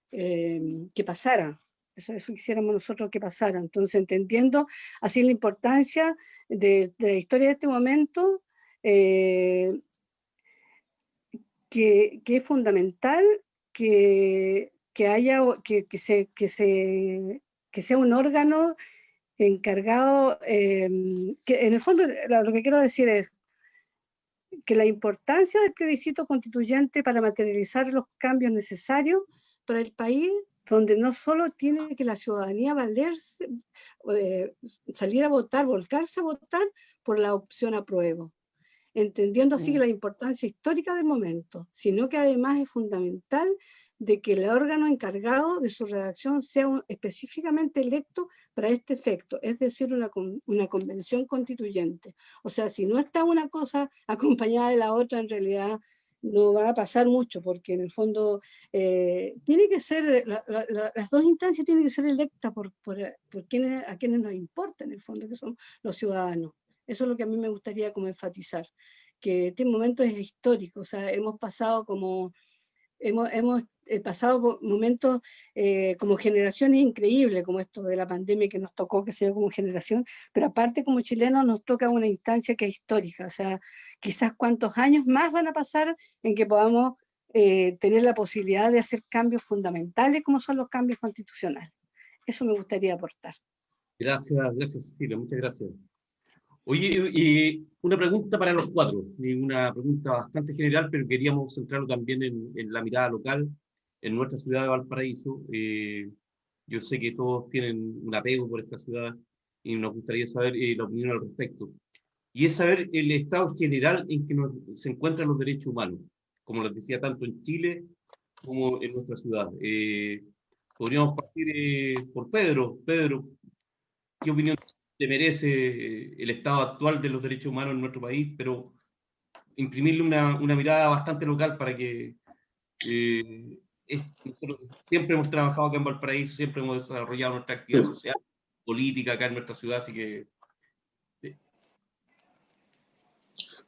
que pasara. Eso quisiéramos nosotros que pasara. Entonces, entendiendo así la importancia de la historia de este momento, que es fundamental que sea un órgano encargado, que en el fondo lo que quiero decir es que la importancia del plebiscito constituyente para materializar los cambios necesarios para el país, donde no solo tiene que la ciudadanía valerse, salir a votar, volcarse a votar por la opción apruebo, entendiendo así la importancia histórica del momento, sino que además es fundamental de que el órgano encargado de su redacción sea específicamente electo para este efecto, es decir, una convención constituyente. O sea, si no está una cosa acompañada de la otra, en realidad no va a pasar mucho, porque en el fondo tiene que ser, las dos instancias tienen que ser electas por a quienes nos importa, en el fondo, que son los ciudadanos. Eso es lo que a mí me gustaría como enfatizar, que este momento es histórico, o sea, hemos pasado pasado momentos como generaciones increíbles, como esto de la pandemia que nos tocó, que sea como generación, pero aparte como chilenos nos toca una instancia que es histórica, o sea, quizás cuántos años más van a pasar en que podamos tener la posibilidad de hacer cambios fundamentales como son los cambios constitucionales. Eso me gustaría aportar. Gracias, Cecilia, muchas gracias. Oye, una pregunta para los cuatro, y una pregunta bastante general, pero queríamos centrarlo también en la mirada local, en nuestra ciudad de Valparaíso. Yo sé que todos tienen un apego por esta ciudad y nos gustaría saber la opinión al respecto. Y es saber el estado general en que se encuentran los derechos humanos, como les decía, tanto en Chile como en nuestra ciudad. Podríamos partir por Pedro. Pedro, ¿qué opinión te merece el estado actual de los derechos humanos en nuestro país? Pero imprimirle una mirada bastante local para que nosotros siempre hemos trabajado acá en Valparaíso, siempre hemos desarrollado nuestra actividad social, política acá en nuestra ciudad, así que...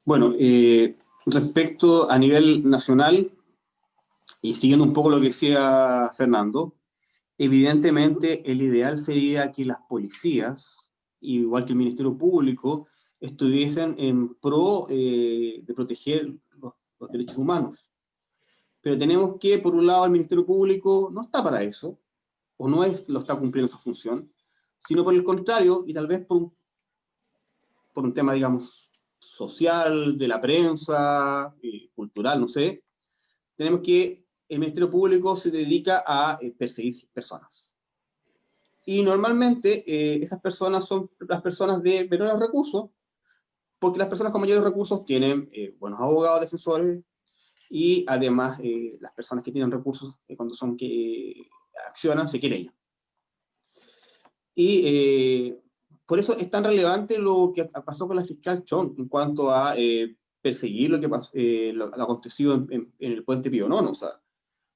Bueno, respecto a nivel nacional, y siguiendo un poco lo que decía Fernando, evidentemente el ideal sería que las policías, igual que el Ministerio Público, estuviesen en pro de proteger los derechos humanos. Pero tenemos que, por un lado, el Ministerio Público no está para eso, o no lo está cumpliendo esa función, sino por el contrario, y tal vez por un tema, digamos, social, de la prensa, cultural, no sé, tenemos que el Ministerio Público se dedica a perseguir personas. Y normalmente esas personas son las personas de menores recursos, porque las personas con mayores recursos tienen buenos abogados defensores, y además las personas que tienen recursos, cuando son que accionan, se querellan. Y por eso es tan relevante lo que pasó con la fiscal Chong en cuanto a perseguir lo que pasó, lo acontecido en el puente Pío IX, o sea,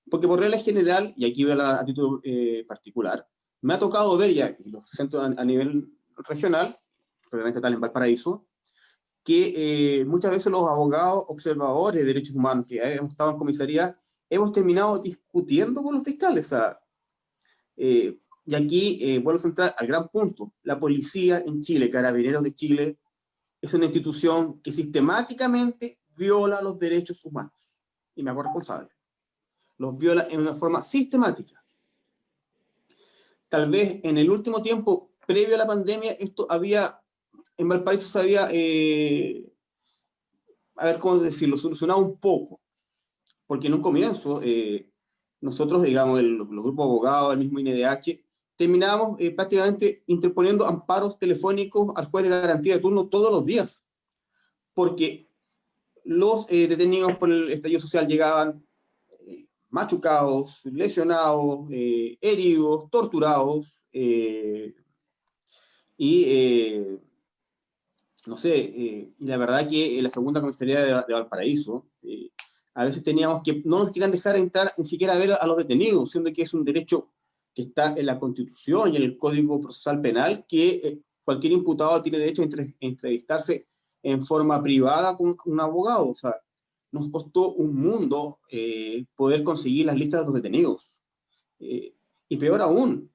porque por regla general, y aquí voy a título particular, me ha tocado ver ya, y los centros a nivel regional, realmente tal en Valparaíso, que muchas veces los abogados observadores de derechos humanos que hemos estado en comisaría, hemos terminado discutiendo con los fiscales. O sea, y aquí vuelvo a centrar al gran punto. La policía en Chile, Carabineros de Chile, es una institución que sistemáticamente viola los derechos humanos. Y me hago responsable. los viola en una forma sistemática. Tal vez en el último tiempo, previo a la pandemia, esto había, en Valparaíso se había, a ver cómo decirlo, solucionado un poco, porque en un comienzo, nosotros, digamos, los grupos de abogados, el mismo INDH, terminábamos prácticamente interponiendo amparos telefónicos al juez de garantía de turno todos los días, porque los detenidos por el estallido social llegaban machucados, lesionados, heridos, torturados, no sé, y la verdad que en la segunda comisaría de Valparaíso, a veces teníamos que, no nos querían dejar entrar ni siquiera a ver a los detenidos, siendo que es un derecho que está en la Constitución y en el Código Procesal Penal, que cualquier imputado tiene derecho a entrevistarse en forma privada con un abogado. O sea, nos costó un mundo poder conseguir las listas de los detenidos. Y peor aún,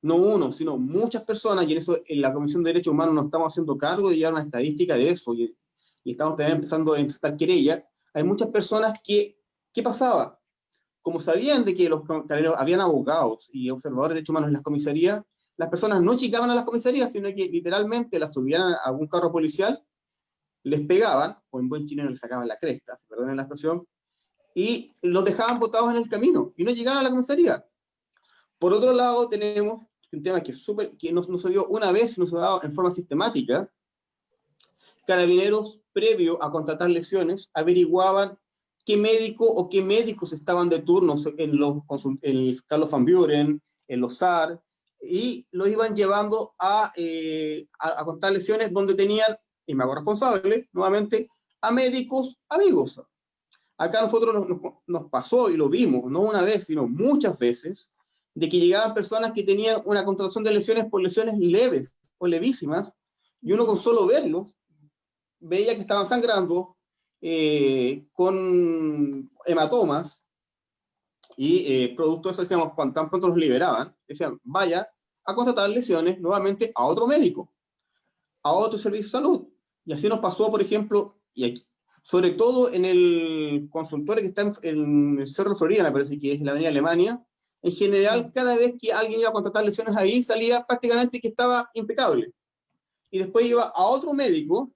no uno, sino muchas personas, y en eso en la Comisión de Derechos Humanos nos estamos haciendo cargo de llevar una estadística de eso, y estamos también empezando a empezar querella. Hay muchas personas que, ¿qué pasaba? Como sabían de que los carabineros habían abogados y observadores de derechos humanos en las comisarías, las personas no llegaban a las comisarías, sino que literalmente las subían a un carro policial, les pegaban, o en buen chileno les sacaban la cresta, se perdonen la expresión, y los dejaban botados en el camino, y no llegaban a la comisaría. Por otro lado, tenemos un tema que no se dio una vez, sino se ha dado en forma sistemática. Carabineros, previo a contratar lesiones, averiguaban qué médico o qué médicos estaban de turno en Carlos Van Buren, en los SAR, y los iban llevando a contratar lesiones donde tenían, y me hago responsable, nuevamente, a médicos amigos. Acá a nosotros nos pasó, y lo vimos, no una vez, sino muchas veces, de que llegaban personas que tenían una contratación de lesiones por lesiones leves o levísimas, y uno con solo verlos, veía que estaban sangrando, con hematomas, y producto de eso decíamos, cuando tan pronto los liberaban, decían, vaya a contratar lesiones nuevamente a otro médico, a otro servicio de salud. Y así nos pasó, por ejemplo, y aquí, sobre todo en el consultorio que está en el Cerro Florida, me parece que es la Avenida Alemania. En general, cada vez que alguien iba a contratar lesiones ahí, salía prácticamente que estaba impecable. Y después iba a otro médico,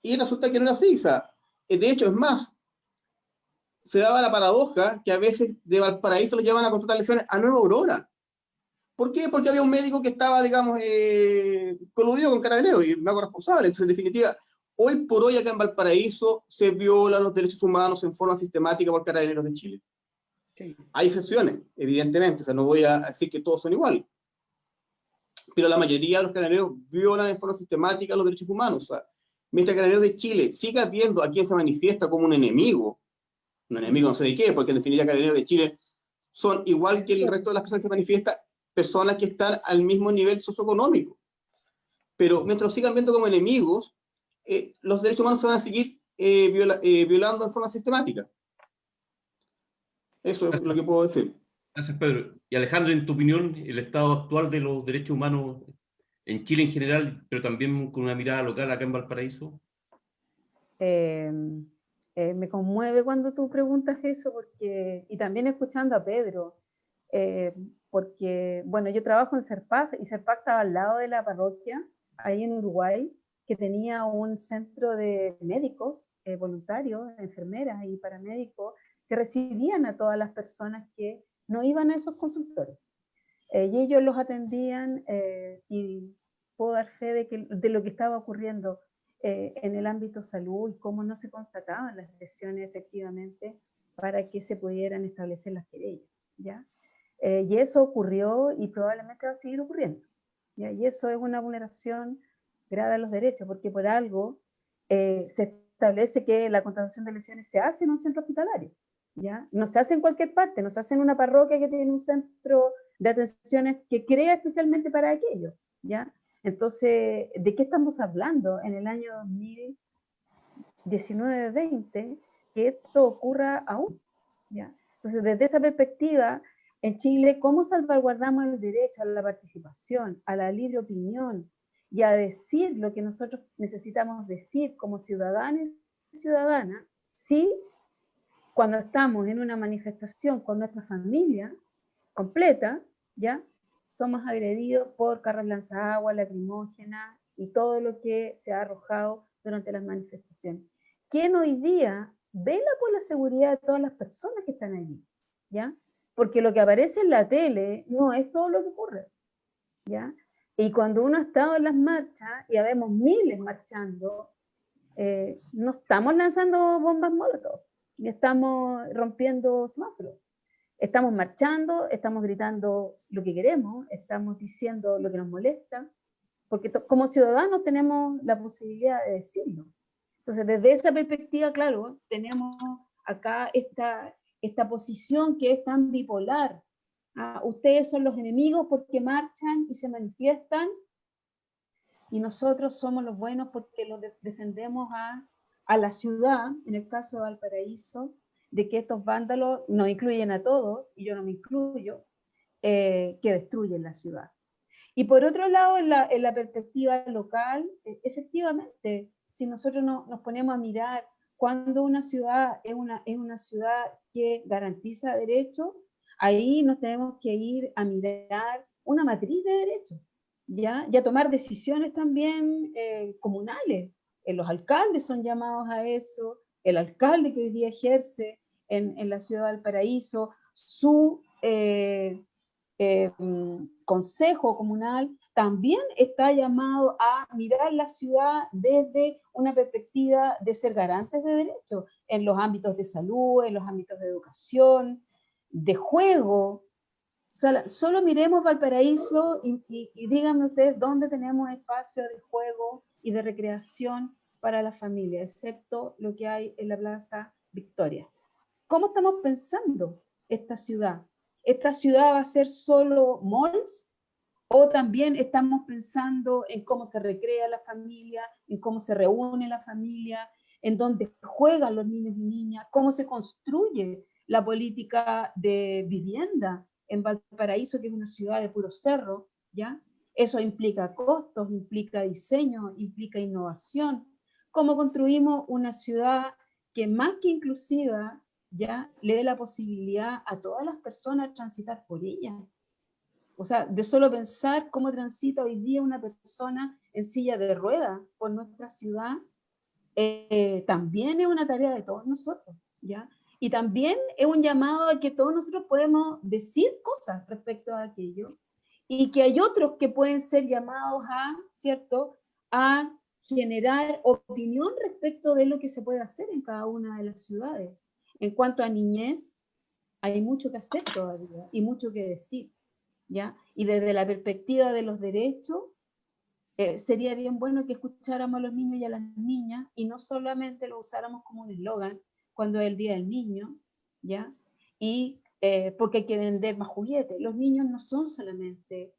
y resulta que no era así. O sea, de hecho, es más, se daba la paradoja que a veces de Valparaíso los llevaban a contratar lesiones a Nueva Aurora. ¿Por qué? Porque había un médico que estaba, digamos, coludido con Carabineros, y me hago responsable. Entonces, en definitiva, hoy por hoy acá en Valparaíso se violan los derechos humanos en forma sistemática por Carabineros de Chile. Sí. Hay excepciones, evidentemente, o sea, no voy a decir que todos son iguales, pero la mayoría de los carabineros violan en forma sistemática los derechos humanos. O sea, mientras Carabineros de Chile siga viendo a quien se manifiesta como un enemigo no sé de qué, porque en definitiva Carabineros de Chile son igual que el resto de las personas que se manifiestan, personas que están al mismo nivel socioeconómico. Pero mientras sigan viendo como enemigos, los derechos humanos se van a seguir violando en forma sistemática. Eso es lo que puedo decir. Gracias, Pedro. Y Alejandro, en tu opinión, el estado actual de los derechos humanos en Chile en general, pero también con una mirada local acá en Valparaíso. Me conmueve cuando tú preguntas eso, porque, y también escuchando a Pedro, porque, bueno, yo trabajo en CERPAG, y CERPAG estaba al lado de la parroquia, ahí en Uruguay, que tenía un centro de médicos voluntarios, enfermeras y paramédicos, que recibían a todas las personas que no iban a esos consultorios. Y ellos los atendían, y puedo dar fe de lo que estaba ocurriendo en el ámbito salud, y cómo no se constataban las lesiones efectivamente para que se pudieran establecer las querellas, ¿ya? Y eso ocurrió, y probablemente va a seguir ocurriendo, ¿ya? Y eso es una vulneración grave a los derechos, porque por algo se establece que la constatación de lesiones se hace en un centro hospitalario, ¿ya? No se hace en cualquier parte, no se hace en una parroquia que tiene un centro de atenciones que crea especialmente para aquello, ¿ya? Entonces, ¿de qué estamos hablando en el año 2019-20 que esto ocurra aún, ¿ya? Entonces, desde esa perspectiva, en Chile, ¿cómo salvaguardamos el derecho a la participación, a la libre opinión y a decir lo que nosotros necesitamos decir como ciudadanos y ciudadanas, si cuando estamos en una manifestación con nuestra familia completa, ¿ya? Somos agredidos por carros lanzaagua, lacrimógenas y todo lo que se ha arrojado durante las manifestaciones. ¿Quién hoy día vela por la seguridad de todas las personas que están allí? ¿Ya? Porque lo que aparece en la tele no es todo lo que ocurre, ¿ya? Y cuando uno ha estado en las marchas, y habemos miles marchando, no estamos lanzando bombas molotov, ni estamos rompiendo semáforos. Estamos marchando, estamos gritando lo que queremos, estamos diciendo lo que nos molesta, porque como ciudadanos tenemos la posibilidad de decirlo. Entonces, desde esa perspectiva, claro, tenemos acá esta posición que es tan bipolar. Ustedes son los enemigos porque marchan y se manifiestan, y nosotros somos los buenos porque los defendemos a la ciudad, en el caso de Valparaíso, de que estos vándalos nos incluyen a todos, y yo no me incluyo, que destruyen la ciudad. Y por otro lado, en la perspectiva local, efectivamente, si nosotros nos ponemos a mirar cuando una ciudad es una ciudad que garantiza derechos, ahí nos tenemos que ir a mirar una matriz de derechos, ¿ya? Y a tomar decisiones también comunales. Los alcaldes son llamados a eso, el alcalde que hoy día ejerce en la ciudad de Valparaíso, su consejo comunal también está llamado a mirar la ciudad desde una perspectiva de ser garantes de derechos en los ámbitos de salud, en los ámbitos de educación, de juego. Solo miremos Valparaíso y díganme ustedes dónde tenemos espacio de juego y de recreación para la familia, excepto lo que hay en la Plaza Victoria. ¿Cómo estamos pensando esta ciudad? ¿Esta ciudad va a ser solo malls? ¿O también estamos pensando en cómo se recrea la familia, en cómo se reúne la familia, en dónde juegan los niños y niñas, cómo se construye la política de vivienda en Valparaíso, que es una ciudad de puro cerro, ¿ya? Eso implica costos, implica diseño, implica innovación. ¿Cómo construimos una ciudad que más que inclusiva, ya le dé la posibilidad a todas las personas transitar por ella? O sea, de solo pensar cómo transita hoy día una persona en silla de ruedas por nuestra ciudad, también es una tarea de todos nosotros, ¿ya? Y también es un llamado a que todos nosotros podemos decir cosas respecto a aquello, y que hay otros que pueden ser llamados a, ¿cierto?, a generar opinión respecto de lo que se puede hacer en cada una de las ciudades. En cuanto a niñez, hay mucho que hacer todavía y mucho que decir, ¿ya? Y desde la perspectiva de los derechos, sería bien bueno que escucháramos a los niños y a las niñas y no solamente lo usáramos como un eslogan cuando es el Día del Niño, ¿ya? Y porque hay que vender más juguetes. Los niños no son solamente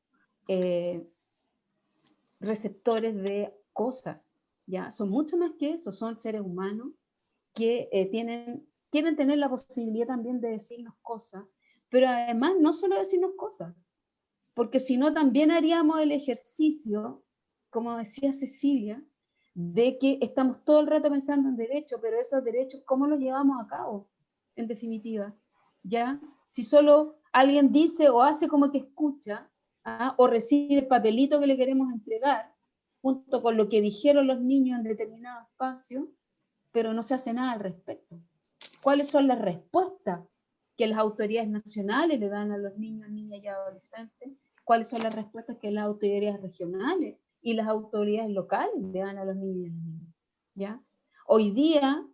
receptores de cosas, ¿ya? Son mucho más que eso, son seres humanos que quieren tener la posibilidad también de decirnos cosas, pero además no solo decirnos cosas, porque si no también haríamos el ejercicio, como decía Cecilia, de que estamos todo el rato pensando en derechos, pero esos derechos, ¿cómo los llevamos a cabo? En definitiva, ¿ya? Si solo alguien dice o hace como que escucha, o recibe el papelito que le queremos entregar, junto con lo que dijeron los niños en determinado espacio, pero no se hace nada al respecto. ¿Cuáles son las respuestas que las autoridades nacionales le dan a los niños, niñas y adolescentes? ¿Cuáles son las respuestas que las autoridades regionales y las autoridades locales le dan a los niños y a las niñas? ¿Ya? Hoy día,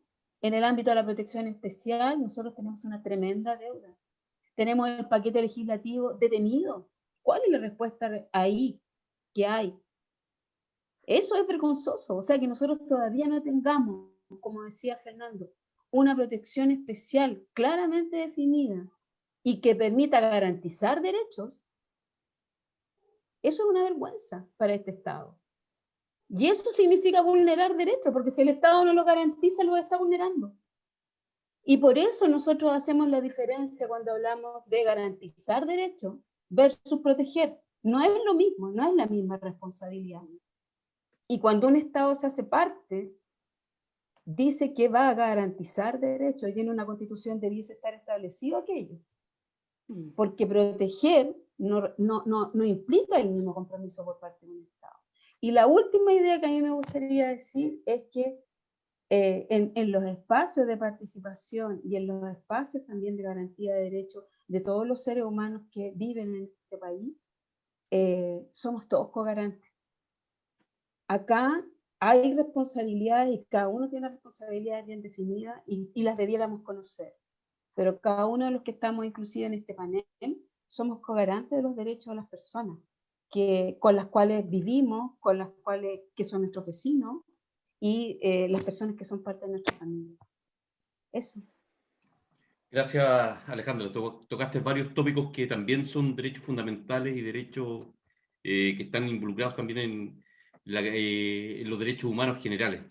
en el ámbito de la protección especial, nosotros tenemos una tremenda deuda. Tenemos el paquete legislativo detenido. ¿Cuál es la respuesta ahí que hay? Eso es vergonzoso. O sea, que nosotros todavía no tengamos, como decía Fernando, una protección especial claramente definida y que permita garantizar derechos. Eso es una vergüenza para este Estado. Y eso significa vulnerar derechos, porque si el Estado no lo garantiza, lo está vulnerando. Y por eso nosotros hacemos la diferencia cuando hablamos de garantizar derechos versus proteger. No es lo mismo, no es la misma responsabilidad. Y cuando un Estado se hace parte dice que va a garantizar derechos y en una constitución debiese estar establecido aquello. Porque proteger no implica el mismo compromiso por parte de un Estado. Y la última idea que a mí me gustaría decir es que en los espacios de participación y en los espacios también de garantía de derechos de todos los seres humanos que viven en este país, somos todos cogarantes. Acá hay responsabilidades y cada uno tiene responsabilidades bien definidas y las debiéramos conocer. Pero cada uno de los que estamos inclusive en este panel somos cogarantes de los derechos de las personas con las cuales vivimos, con las cuales que son nuestros vecinos y las personas que son parte de nuestra familia. Eso. Gracias, Alejandra. Tocaste varios tópicos que también son derechos fundamentales y derechos que están involucrados también en los derechos humanos generales.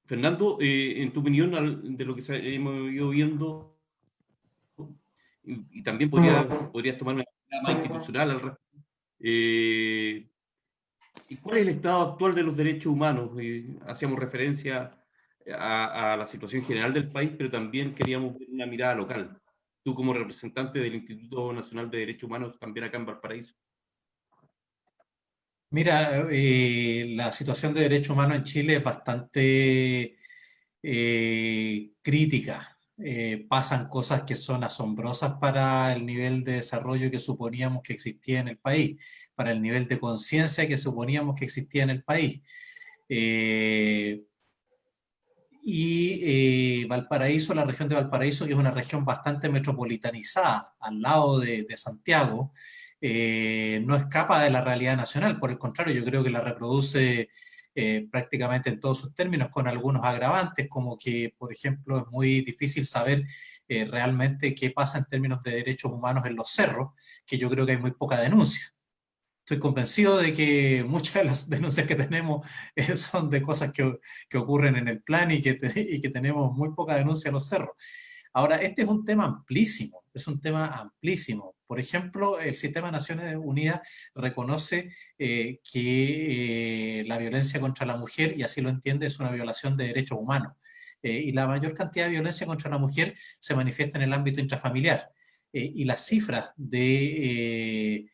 Fernando, en tu opinión, de lo que hemos ido viendo, y también podrías tomar una mirada más institucional al respecto, ¿y cuál es el estado actual de los derechos humanos? Hacíamos referencia a la situación general del país, pero también queríamos ver una mirada local. Tú como representante del Instituto Nacional de Derechos Humanos, también acá en Valparaíso. Mira, la situación de derechos humanos en Chile es bastante crítica. Pasan cosas que son asombrosas para el nivel de desarrollo que suponíamos que existía en el país, para el nivel de conciencia que suponíamos que existía en el país. Valparaíso, la región de Valparaíso, que es una región bastante metropolitanizada, al lado de Santiago, no escapa de la realidad nacional. Por el contrario, yo creo que la reproduce prácticamente en todos sus términos, con algunos agravantes, como que, por ejemplo, es muy difícil saber realmente qué pasa en términos de derechos humanos en los cerros, que yo creo que hay muy poca denuncia. Estoy convencido de que muchas de las denuncias que tenemos son de cosas que ocurren en el plan y que tenemos muy poca denuncia en los cerros. Ahora, este es un tema amplísimo, es un tema amplísimo. Por ejemplo, el Sistema de Naciones Unidas reconoce que la violencia contra la mujer, y así lo entiende, es una violación de derechos humanos. Y la mayor cantidad de violencia contra la mujer se manifiesta en el ámbito intrafamiliar. Y las cifras de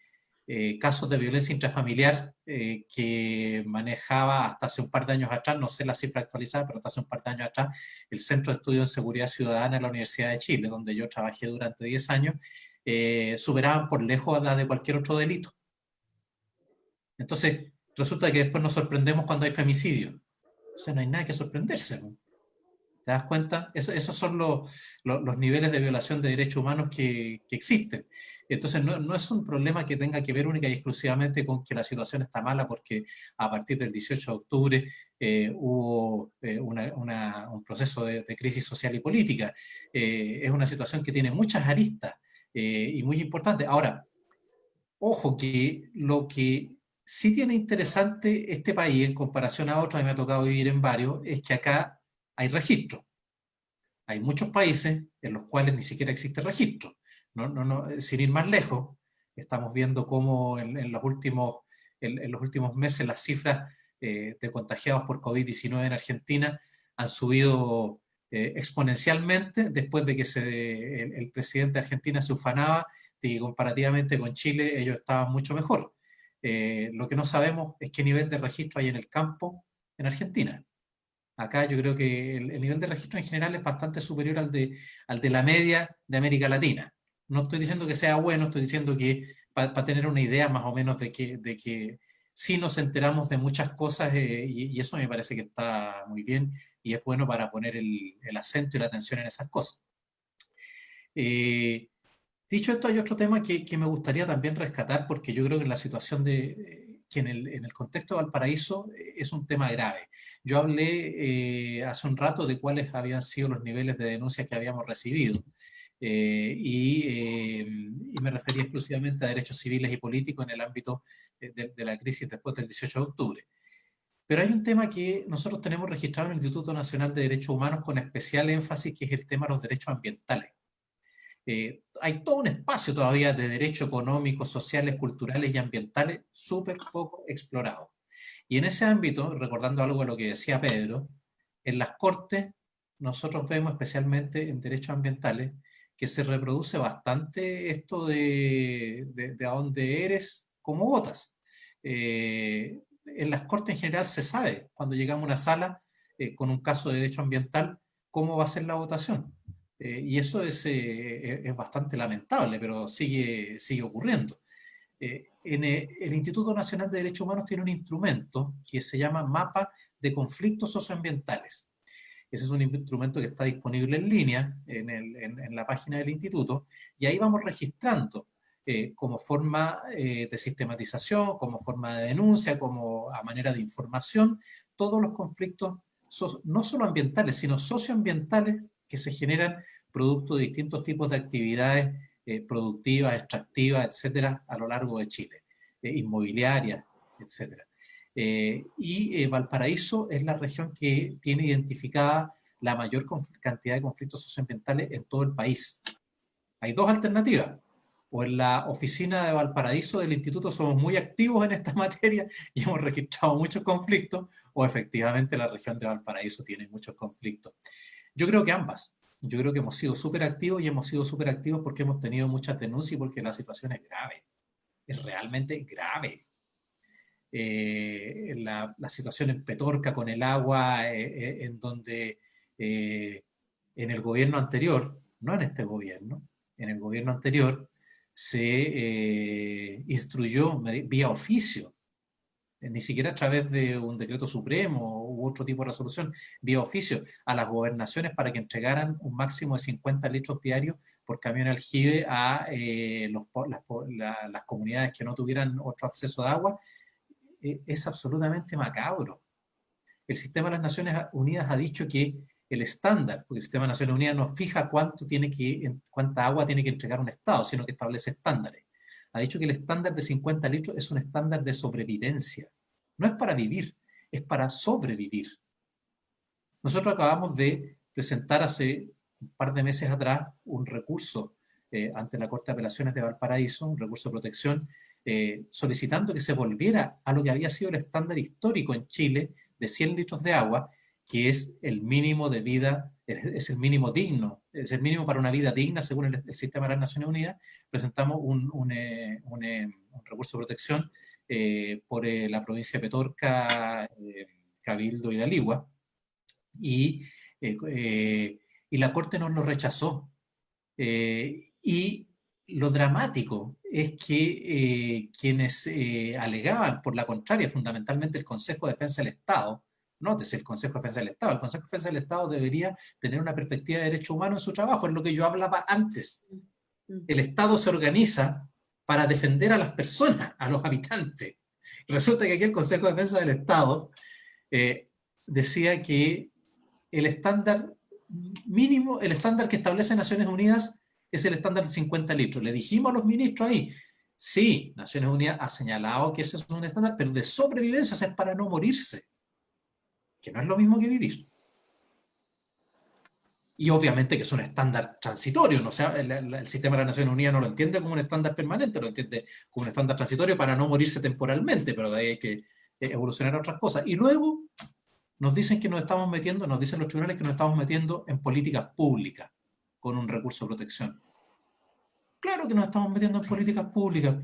casos de violencia intrafamiliar que manejaba hasta hace un par de años atrás, no sé la cifra actualizada, pero hasta hace un par de años atrás, el Centro de Estudios en Seguridad Ciudadana de la Universidad de Chile, donde yo trabajé durante 10 años, superaban por lejos a la de cualquier otro delito. Entonces, resulta que después nos sorprendemos cuando hay femicidio. O sea, no hay nada que sorprenderse, ¿no? ¿Te das cuenta? Esos son los niveles de violación de derechos humanos que existen. Entonces, no es un problema que tenga que ver única y exclusivamente con que la situación está mala, porque a partir del 18 de octubre hubo un proceso de crisis social y política. Es una situación que tiene muchas aristas y muy importantes. Ahora, ojo que lo que sí tiene interesante este país en comparación a otros, y me ha tocado vivir en varios, es que acá hay registro. Hay muchos países en los cuales ni siquiera existe registro. Sin ir más lejos, estamos viendo cómo en los últimos meses las cifras de contagiados por COVID-19 en Argentina han subido exponencialmente después de que el presidente de Argentina se ufanaba de que comparativamente con Chile ellos estaban mucho mejor. Lo que no sabemos es qué nivel de registro hay en el campo en Argentina. Acá yo creo que el nivel de registro en general es bastante superior al de la media de América Latina. No estoy diciendo que sea bueno, estoy diciendo que para tener una idea más o menos de que sí nos enteramos de muchas cosas y eso me parece que está muy bien y es bueno para poner el acento y la atención en esas cosas. Dicho esto, hay otro tema que me gustaría también rescatar, porque yo creo que la situación que en el contexto de Valparaíso es un tema grave. Yo hablé hace un rato de cuáles habían sido los niveles de denuncia que habíamos recibido y me refería exclusivamente a derechos civiles y políticos en el ámbito de la crisis después del 18 de octubre. Pero hay un tema que nosotros tenemos registrado en el Instituto Nacional de Derechos Humanos con especial énfasis, que es el tema de los derechos ambientales. Hay todo un espacio todavía de derechos económicos, sociales, culturales y ambientales súper poco explorado. Y en ese ámbito, recordando algo de lo que decía Pedro, en las Cortes nosotros vemos, especialmente en derechos ambientales, que se reproduce bastante esto de a dónde eres, cómo votas. En las Cortes en general se sabe, cuando llegamos a una sala con un caso de derecho ambiental, cómo va a ser la votación. Y eso es bastante lamentable, pero sigue ocurriendo. El Instituto Nacional de Derechos Humanos tiene un instrumento que se llama Mapa de Conflictos Socioambientales. Ese es un instrumento que está disponible en línea en la página del instituto, y ahí vamos registrando como forma de sistematización, como forma de denuncia, como a manera de información, todos los conflictos no solo ambientales, sino socioambientales que se generan producto de distintos tipos de actividades productivas, extractivas, etcétera, a lo largo de Chile, inmobiliarias, etcétera. Valparaíso es la región que tiene identificada la mayor cantidad de conflictos socioambientales en todo el país. Hay dos alternativas. O en la oficina de Valparaíso del instituto somos muy activos en esta materia y hemos registrado muchos conflictos, o efectivamente la región de Valparaíso tiene muchos conflictos. Yo creo que ambas. Yo creo que hemos sido súper activos, y hemos sido súper activos porque hemos tenido muchas denuncias y porque la situación es grave. Es realmente grave. La situación en Petorca con el agua, en donde en el gobierno anterior, no en este gobierno, en el gobierno anterior se instruyó vía oficio, ni siquiera a través de un decreto supremo u otro tipo de resolución, vía oficio, a las gobernaciones para que entregaran un máximo de 50 litros diarios por camión aljibe a las comunidades que no tuvieran otro acceso de agua. Es absolutamente macabro. El sistema de las Naciones Unidas ha dicho que el estándar, porque el sistema de las Naciones Unidas no fija cuánta agua tiene que entregar un Estado, sino que establece estándares. Ha dicho que el estándar de 50 litros es un estándar de sobrevivencia. No es para vivir, es para sobrevivir. Nosotros acabamos de presentar hace un par de meses atrás un recurso ante la Corte de Apelaciones de Valparaíso, un recurso de protección, solicitando que se volviera a lo que había sido el estándar histórico en Chile de 100 litros de agua, que es el mínimo de vida, es el mínimo digno, es el mínimo para una vida digna según el sistema de las Naciones Unidas. Presentamos un recurso de protección por la provincia de Petorca, Cabildo y La Ligua, y la Corte nos lo rechazó. Y lo dramático es que quienes alegaban por la contraria, fundamentalmente el Consejo de Defensa del Estado, nótese, el Consejo de Defensa del Estado, el Consejo de Defensa del Estado debería tener una perspectiva de derechos humanos en su trabajo, es lo que yo hablaba antes. El Estado se organiza para defender a las personas, a los habitantes. Resulta que aquí el Consejo de Defensa del Estado decía que el estándar mínimo, el estándar que establece Naciones Unidas es el estándar de 50 litros. Le dijimos a los ministros ahí, sí, Naciones Unidas ha señalado que ese es un estándar, pero de sobrevivencia, o sea, es para no morirse, que no es lo mismo que vivir. Y obviamente que es un estándar transitorio, ¿no? O sea, el sistema de las Naciones Unidas no lo entiende como un estándar permanente, lo entiende como un estándar transitorio para no morirse temporalmente, pero de ahí hay que evolucionar a otras cosas. Y luego nos dicen que nos estamos metiendo, nos dicen los tribunales que nos estamos metiendo en políticas públicas con un recurso de protección. Claro que nos estamos metiendo en políticas públicas.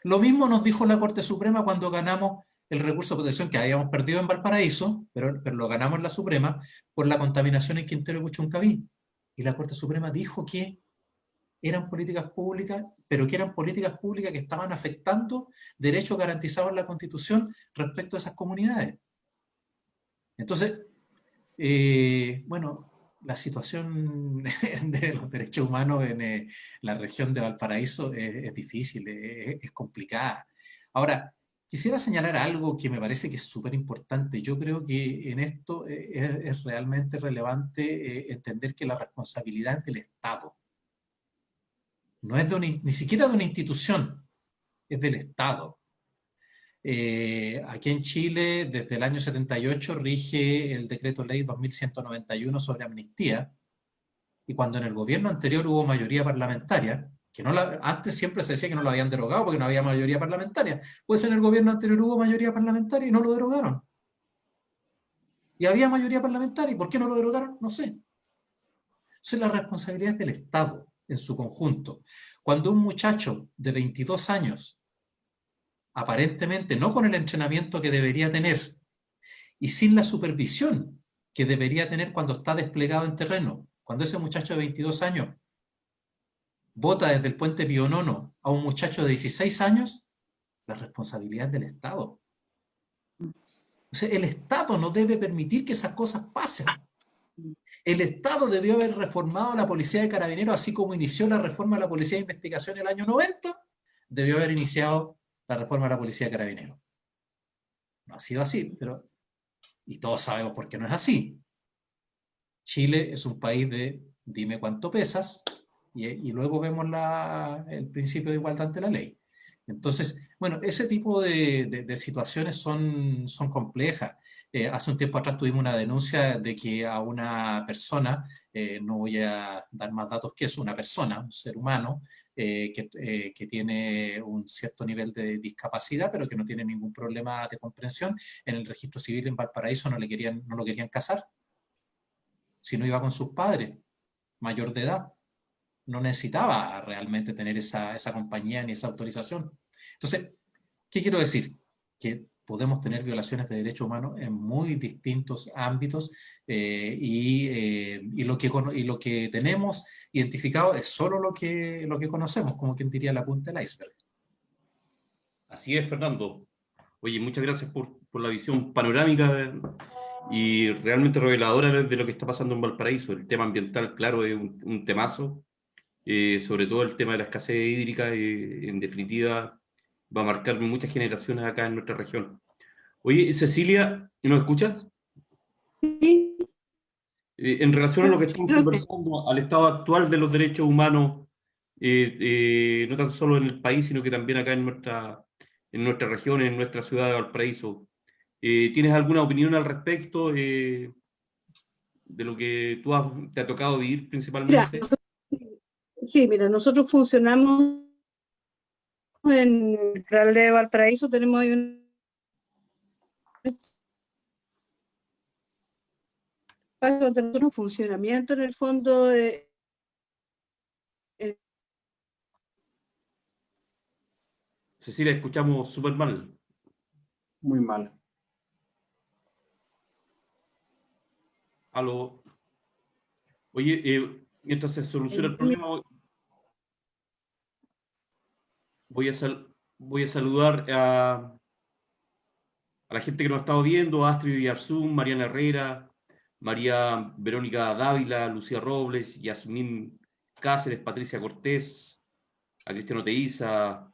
Lo mismo nos dijo la Corte Suprema cuando ganamos el recurso de protección que habíamos perdido en Valparaíso, pero lo ganamos en la Suprema por la contaminación en Quintero y Puchuncaví. Y la Corte Suprema dijo que eran políticas públicas, pero que eran políticas públicas que estaban afectando derechos garantizados en la Constitución respecto a esas comunidades. Entonces, bueno, la situación de los derechos humanos en la región de Valparaíso es difícil, es complicada. Ahora, quisiera señalar algo que me parece que es súper importante. Yo creo que en esto es realmente relevante entender que la responsabilidad es del Estado. No es ni siquiera de una institución, es del Estado. Aquí en Chile, desde el año 78, rige el decreto ley 2191 sobre amnistía, y cuando en el gobierno anterior hubo mayoría parlamentaria, que antes siempre se decía que no lo habían derogado porque no había mayoría parlamentaria. Pues en el gobierno anterior hubo mayoría parlamentaria y no lo derogaron. Y había mayoría parlamentaria, ¿y por qué no lo derogaron? No sé. Entonces la responsabilidad es del Estado en su conjunto. Cuando un muchacho de 22 años, aparentemente no con el entrenamiento que debería tener y sin la supervisión que debería tener cuando está desplegado en terreno, cuando ese muchacho de 22 años vota desde el puente Pío IX a un muchacho de 16 años, la responsabilidad es del Estado. O sea, el Estado no debe permitir que esas cosas pasen. El Estado debió haber reformado la Policía de Carabineros, así como inició la reforma de la Policía de Investigación en el año 90, debió haber iniciado la reforma de la Policía de Carabineros. No ha sido así, y todos sabemos por qué no es así. Chile es un país de dime cuánto pesas, y luego vemos el principio de igualdad ante la ley. Entonces, bueno, ese tipo de situaciones son complejas. Hace un tiempo atrás tuvimos una denuncia de que a una persona, no voy a dar más datos que eso, una persona, un ser humano, que tiene un cierto nivel de discapacidad, pero que no tiene ningún problema de comprensión, en el registro civil en Valparaíso no lo querían casar, si no iba con sus padres, mayor de edad. No necesitaba realmente tener esa compañía ni esa autorización. Entonces, ¿qué quiero decir? Que podemos tener violaciones de derechos humanos en muy distintos ámbitos y lo que tenemos identificado es solo lo que conocemos, como quien diría la punta del iceberg. Así es, Fernando. Oye, muchas gracias por la visión panorámica y realmente reveladora de lo que está pasando en Valparaíso. El tema ambiental, claro, es un temazo. Sobre todo el tema de la escasez hídrica, en definitiva, va a marcar muchas generaciones acá en nuestra región. Oye, Cecilia, ¿nos escuchas? Sí. En relación a lo que estamos conversando, al estado actual de los derechos humanos, no tan solo en el país, sino que también acá en nuestra región, en nuestra ciudad de Valparaíso, ¿tienes alguna opinión al respecto de lo que te ha tocado vivir principalmente? Mira, nosotros funcionamos en el Real de Valparaíso, tenemos ahí un espacio donde nosotros funcionamiento en el fondo de Cecilia, escuchamos súper mal. Muy mal. Aló. Oye, mientras se soluciona el problema, voy a saludar a la gente que nos ha estado viendo: Astrid Villarzún, Mariana Herrera, María Verónica Dávila, Lucía Robles, Yasmín Cáceres, Patricia Cortés, a Cristiano Teiza,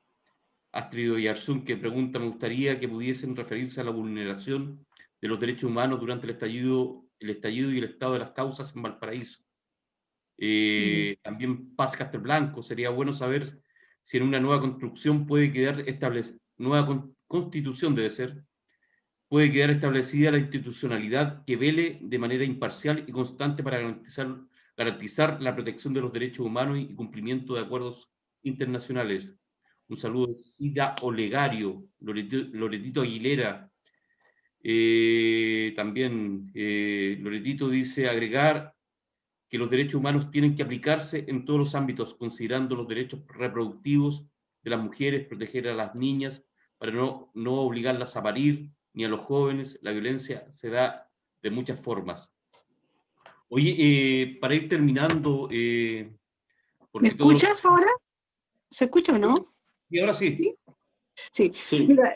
Astrid Villarzún, que pregunta: me gustaría que pudiesen referirse a la vulneración de los derechos humanos durante el estallido y el estado de las causas en Valparaíso. También Paz Castelblanco, sería bueno saber si en una nueva construcción puede quedar constitución debe ser, puede quedar establecida la institucionalidad que vele de manera imparcial y constante para garantizar la protección de los derechos humanos y cumplimiento de acuerdos internacionales. Un saludo de Sida Olegario, Loretito Aguilera. También Loretito dice: agregar que los derechos humanos tienen que aplicarse en todos los ámbitos, considerando los derechos reproductivos de las mujeres, proteger a las niñas para no obligarlas a parir, ni a los jóvenes. La violencia se da de muchas formas. Oye, para ir terminando... ¿Me escuchas ahora? ¿Se escucha o no? Y ahora sí. Sí. Mira,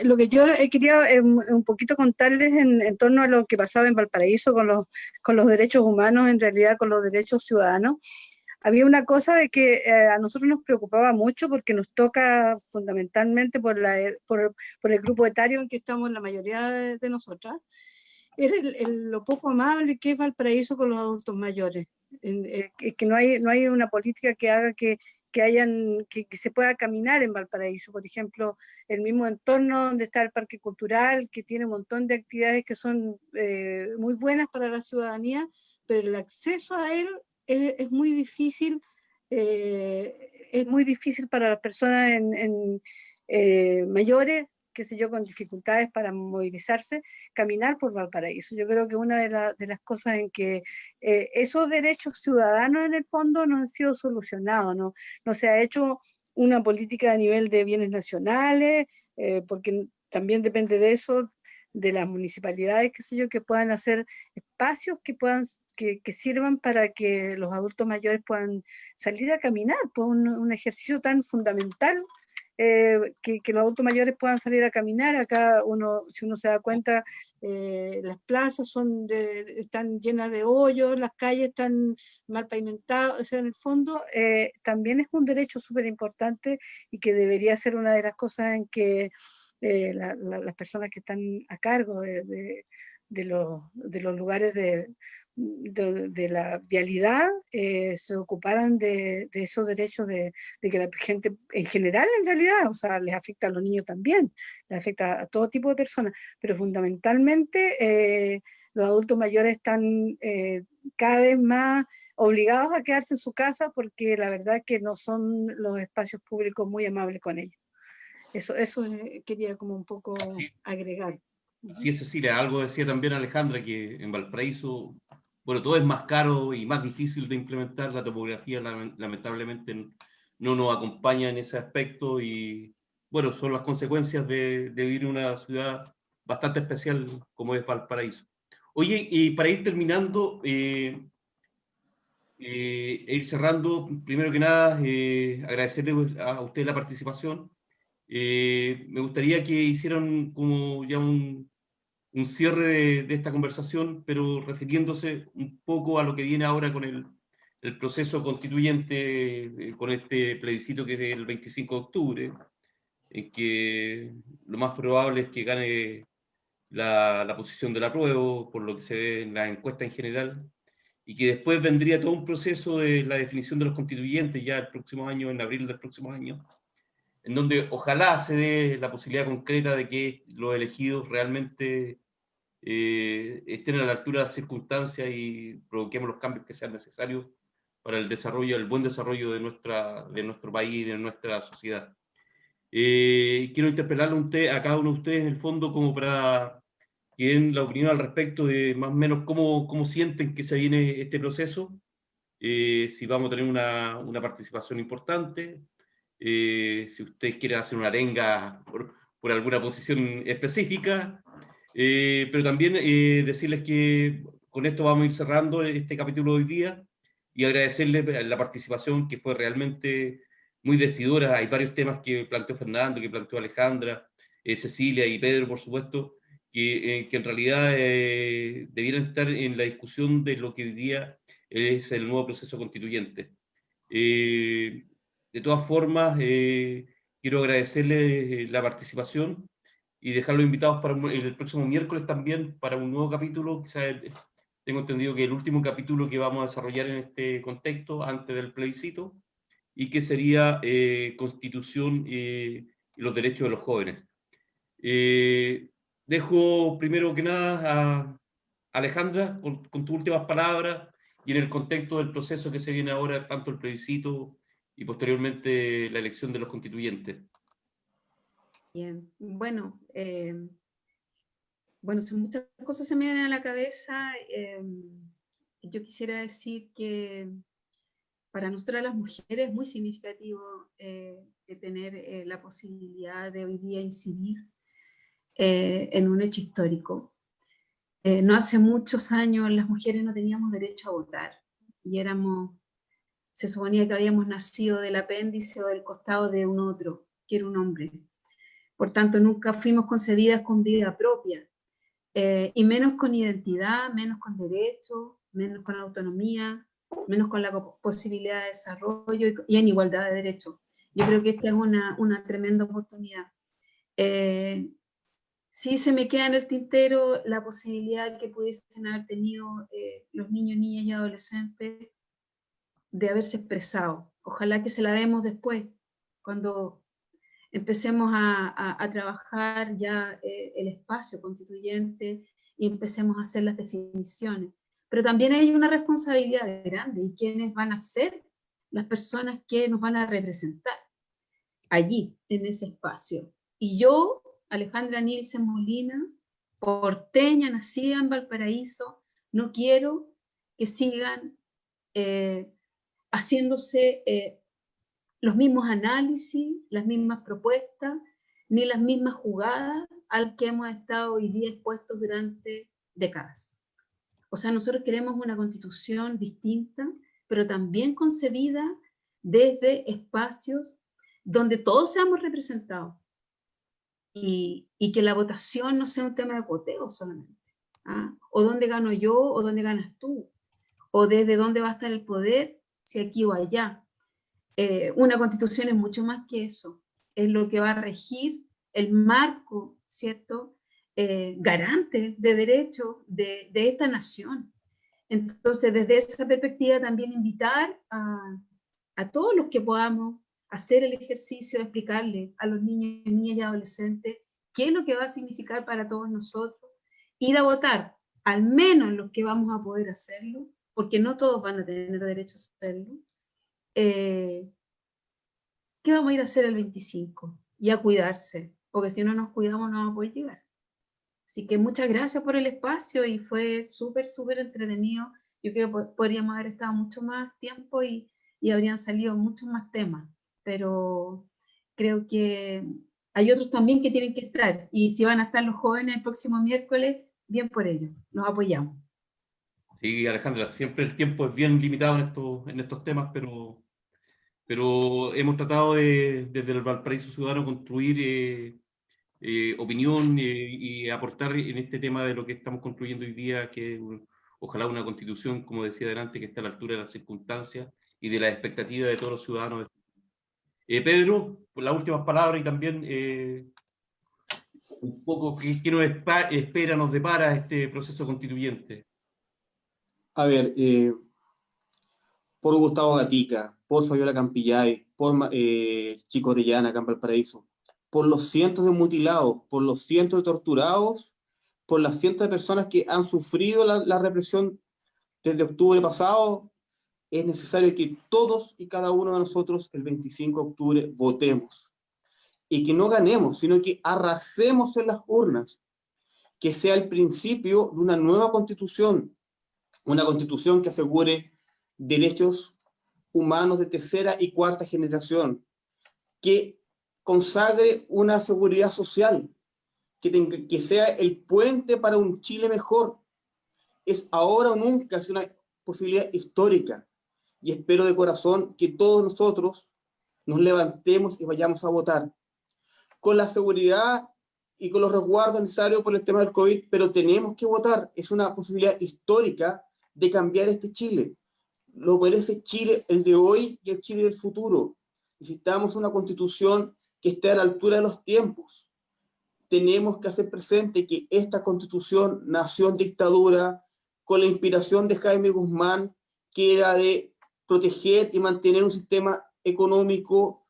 lo que yo quería un poquito contarles en torno a lo que pasaba en Valparaíso con los derechos humanos, en realidad con los derechos ciudadanos. Había una cosa de que a nosotros nos preocupaba mucho porque nos toca fundamentalmente por el grupo etario en que estamos la mayoría de nosotras, era lo poco amable que es Valparaíso con los adultos mayores, que no hay una política que haga que se pueda caminar en Valparaíso. Por ejemplo, el mismo entorno donde está el Parque Cultural, que tiene un montón de actividades que son muy buenas para la ciudadanía, pero el acceso a él es muy difícil es muy difícil para las personas mayores, qué sé yo, con dificultades para movilizarse, caminar por Valparaíso. Yo creo que una de las cosas en que esos derechos ciudadanos en el fondo no han sido solucionados, no se ha hecho una política a nivel de bienes nacionales, porque también depende de eso, de las municipalidades, qué sé yo, que puedan hacer espacios que sirvan para que los adultos mayores puedan salir a caminar, por un ejercicio tan fundamental. Que los adultos mayores puedan salir a caminar. Acá si uno se da cuenta, las plazas están llenas de hoyos, las calles están mal pavimentadas, o sea, en el fondo también es un derecho súper importante y que debería ser una de las cosas en que las personas que están a cargo de los lugares de la vialidad se ocuparan de esos derechos de que la gente en general, en realidad, o sea, les afecta a los niños también, les afecta a todo tipo de personas, pero fundamentalmente los adultos mayores están cada vez más obligados a quedarse en su casa porque la verdad es que no son los espacios públicos muy amables con ellos. Eso quería como un poco agregar. Sí, es Cecilia, algo decía también Alejandra, que en Valparaíso, bueno, todo es más caro y más difícil de implementar, la topografía lamentablemente no nos acompaña en ese aspecto y, bueno, son las consecuencias de vivir en una ciudad bastante especial como es Valparaíso. Oye, y para ir terminando, e ir cerrando, primero que nada, agradecerle a usted la participación. Me gustaría que hicieran como ya un cierre de esta conversación, pero refiriéndose un poco a lo que viene ahora con el proceso constituyente, con este plebiscito que es el 25 de octubre, en que lo más probable es que gane la posición del apruebo, por lo que se ve en la encuesta en general, y que después vendría todo un proceso de la definición de los constituyentes ya el próximo año, en abril del próximo año, en donde ojalá se dé la posibilidad concreta de que los elegidos realmente estén a la altura de las circunstancias y provoquemos los cambios que sean necesarios para el buen desarrollo de nuestro país y de nuestra sociedad. Quiero interpelarle a cada uno de ustedes en el fondo como para que den la opinión al respecto de más o menos cómo sienten que se viene este proceso, si vamos a tener una participación importante, si ustedes quieren hacer una arenga por alguna posición específica, pero también decirles que con esto vamos a ir cerrando este capítulo de hoy día y agradecerles la participación que fue realmente muy decidora. Hay varios temas que planteó Fernando, que planteó Alejandra, Cecilia y Pedro, por supuesto, que en realidad debieran estar en la discusión de lo que hoy día es el nuevo proceso constituyente. De todas formas, quiero agradecerles la participación y dejarlos invitados para el próximo miércoles también para un nuevo capítulo. Quizás tengo entendido que el último capítulo que vamos a desarrollar en este contexto, antes del plebiscito, y que sería Constitución y los derechos de los jóvenes. Dejo primero que nada a Alejandra con tus últimas palabras y en el contexto del proceso que se viene ahora, tanto el plebiscito y posteriormente la elección de los constituyentes. Bien, bueno, muchas cosas se me vienen a la cabeza. Yo quisiera decir que para nosotras las mujeres es muy significativo tener la posibilidad de hoy día incidir en un hecho histórico. No hace muchos años las mujeres no teníamos derecho a votar y se suponía que habíamos nacido del apéndice o del costado de un otro, que era un hombre. Por tanto, nunca fuimos concebidas con vida propia, y menos con identidad, menos con derecho, menos con autonomía, menos con la posibilidad de desarrollo y en igualdad de derechos. Yo creo que esta es una tremenda oportunidad. Sí se me queda en el tintero la posibilidad que pudiesen haber tenido los niños, niñas y adolescentes de haberse expresado. Ojalá que se la demos después, cuando empecemos a trabajar ya el espacio constituyente y empecemos a hacer las definiciones. Pero también hay una responsabilidad grande, y quiénes van a ser las personas que nos van a representar allí, en ese espacio. Y yo, Alejandra Nielsen Molina, porteña, nacida en Valparaíso, no quiero que sigan haciéndose los mismos análisis, las mismas propuestas, ni las mismas jugadas al que hemos estado hoy día expuestos durante décadas. O sea, nosotros queremos una constitución distinta, pero también concebida desde espacios donde todos seamos representados y que la votación no sea un tema de coteo solamente. ¿Ah? O dónde gano yo o dónde ganas tú, o desde dónde va a estar el poder, si aquí o allá. Una constitución es mucho más que eso, es lo que va a regir el marco, ¿cierto?, garante de derechos de esta nación. Entonces, desde esa perspectiva también invitar a todos los que podamos hacer el ejercicio de explicarle a los niños, niñas y adolescentes qué es lo que va a significar para todos nosotros, ir a votar, al menos los que vamos a poder hacerlo, porque no todos van a tener derecho a hacerlo. ¿Qué vamos a ir a hacer el 25? Y a cuidarse, porque si no nos cuidamos no vamos a poder llegar. Así que muchas gracias por el espacio y fue súper, súper entretenido. Yo creo que podríamos haber estado mucho más tiempo y habrían salido muchos más temas, pero creo que hay otros también que tienen que estar, y si van a estar los jóvenes el próximo miércoles, bien por ellos, los apoyamos. Sí, Alejandra, siempre el tiempo es bien limitado en estos temas, pero hemos tratado desde el Valparaíso Ciudadano construir opinión y aportar en este tema de lo que estamos construyendo hoy día, que ojalá una constitución, como decía adelante, que esté a la altura de las circunstancias y de las expectativas de todos los ciudadanos. Pedro, por las últimas palabras y también un poco qué nos espera, nos depara este proceso constituyente. A ver, por Gustavo Gatica, por Fabiola Campillay, por Chico Orellana, acá en Valparaíso, por los cientos de mutilados, por los cientos de torturados, por las cientos de personas que han sufrido la represión desde octubre pasado, es necesario que todos y cada uno de nosotros el 25 de octubre votemos. Y que no ganemos, sino que arrasemos en las urnas, que sea el principio de una nueva constitución, una constitución que asegure derechos humanos de tercera y cuarta generación, que consagre una seguridad social, que sea el puente para un Chile mejor. Es ahora o nunca, es una posibilidad histórica, y espero de corazón que todos nosotros nos levantemos y vayamos a votar, con la seguridad y con los resguardos necesarios por el tema del COVID, pero tenemos que votar. Es una posibilidad histórica de cambiar este Chile. Lo merece Chile, el de hoy y el Chile del futuro. Necesitamos una constitución que esté a la altura de los tiempos. Tenemos que hacer presente que esta constitución nació en dictadura con la inspiración de Jaime Guzmán, que era de proteger y mantener un sistema económico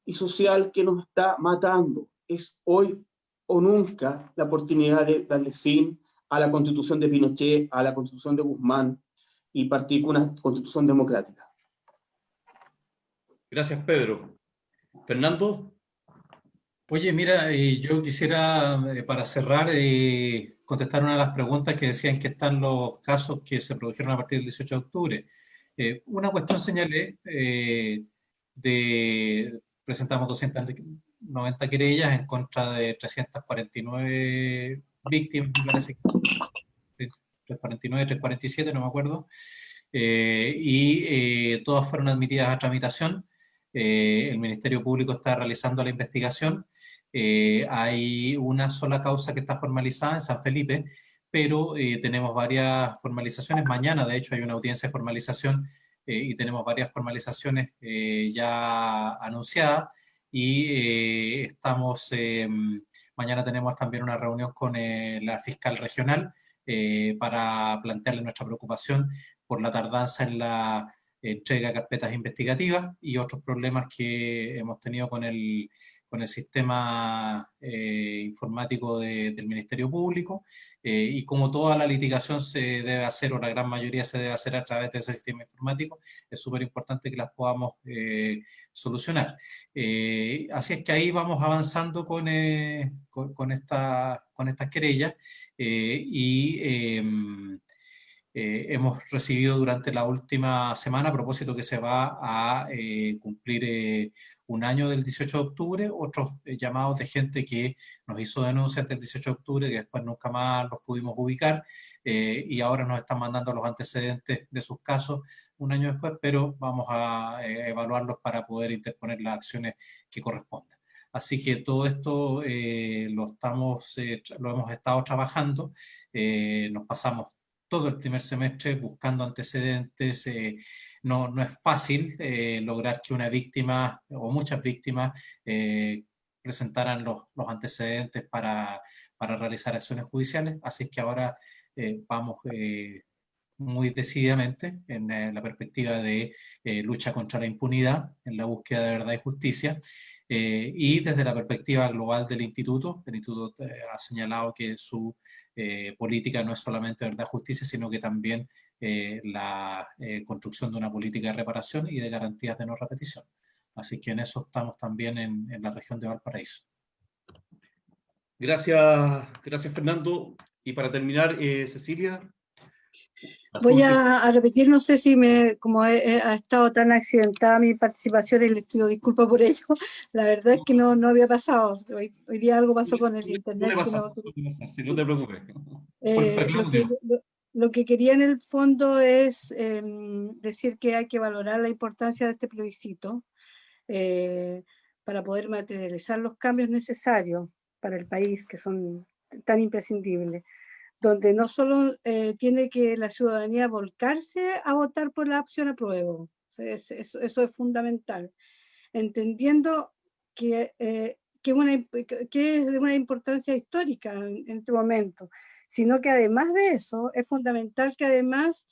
y social que nos está matando. Es hoy o nunca la oportunidad de darle fin a la constitución de Pinochet, a la constitución de Guzmán, y partir con una constitución democrática. Gracias, Pedro. Fernando. Oye, mira, yo quisiera, para cerrar, contestar una de las preguntas que decían que están los casos que se produjeron a partir del 18 de octubre. Una cuestión señalé, presentamos 290 querellas en contra de 349 víctimas, me parece, 349, 347, no me acuerdo, y todas fueron admitidas a tramitación. El Ministerio Público está realizando la investigación. Hay una sola causa que está formalizada en San Felipe, pero tenemos varias formalizaciones. Mañana, de hecho, hay una audiencia de formalización y tenemos varias formalizaciones ya anunciadas. Y mañana tenemos también una reunión con la fiscal regional para plantearle nuestra preocupación por la tardanza en la entrega de carpetas investigativas y otros problemas que hemos tenido con el el sistema informático del Ministerio Público, y como toda la litigación se debe hacer, o la gran mayoría se debe hacer a través de ese sistema informático, es súper importante que las podamos solucionar. Así es que ahí vamos avanzando con estas querellas, hemos recibido durante la última semana, a propósito que se va a cumplir un año del 18 de octubre, otros llamados de gente que nos hizo denuncias del 18 de octubre, que después nunca más los pudimos ubicar, y ahora nos están mandando los antecedentes de sus casos un año después, pero vamos a evaluarlos para poder interponer las acciones que correspondan. Así que todo esto lo hemos estado trabajando, nos pasamos todo el primer semestre buscando antecedentes. No es fácil lograr que una víctima o muchas víctimas presentaran los antecedentes para realizar acciones judiciales, así es que ahora vamos muy decididamente en la perspectiva de lucha contra la impunidad, en la búsqueda de verdad y justicia. Y desde la perspectiva global del instituto, el instituto ha señalado que su política no es solamente verdad y justicia, sino que también la construcción de una política de reparación y de garantías de no repetición. Así que en eso estamos también en la región de Valparaíso. Gracias Fernando. Y para terminar, Cecilia. Voy a repetir, no sé si como ha estado tan accidentada mi participación y les pido disculpas por ello. La verdad es que no había pasado. Hoy día algo pasó con el internet. Si no te preocupes. Lo que quería en el fondo es decir que hay que valorar la importancia de este plebiscito para poder materializar los cambios necesarios para el país, que son tan imprescindibles, donde no solo tiene que la ciudadanía volcarse a votar por la opción apruebo, eso es fundamental, entendiendo que es de una importancia histórica en este momento, sino que además de eso es fundamental que además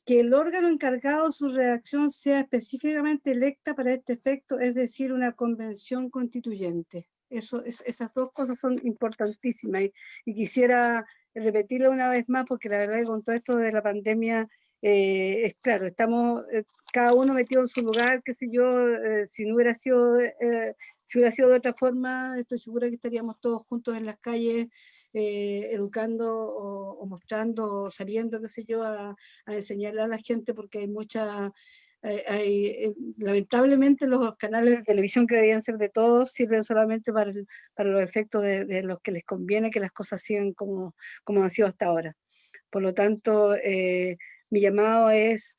que el órgano encargado de su redacción sea específicamente electa para este efecto, es decir, una convención constituyente. Esas dos cosas son importantísimas y quisiera repetirlo una vez más porque la verdad que con todo esto de la pandemia es claro, estamos cada uno metido en su lugar, qué sé yo, si hubiera sido de otra forma, estoy segura que estaríamos todos juntos en las calles educando o mostrando o saliendo, qué sé yo, a enseñarle a la gente porque hay mucha... lamentablemente los canales de televisión que deberían ser de todos sirven solamente para los efectos de los que les conviene que las cosas sigan como han sido hasta ahora. Por lo tanto, mi llamado es...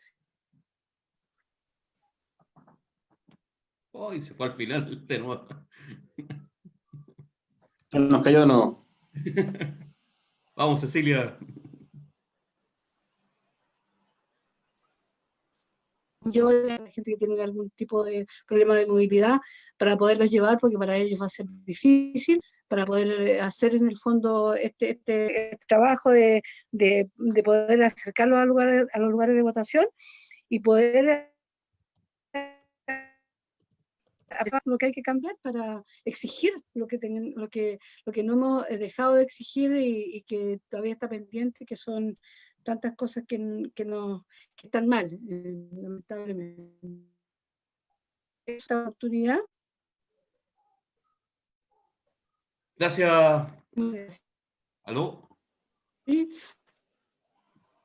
Hoy se fue al final de nuevo. Nos cayó de nuevo. Vamos, Cecilia. Yo a la gente que tiene algún tipo de problema de movilidad para poderlos llevar, porque para ellos va a ser difícil, para poder hacer en el fondo este trabajo de poder acercarlos a los lugares de votación y poder lo que hay que cambiar para exigir lo que no hemos dejado de exigir y que todavía está pendiente, que son tantas cosas que están mal, lamentablemente. Esta oportunidad. Gracias. ¿Aló? ¿Sí?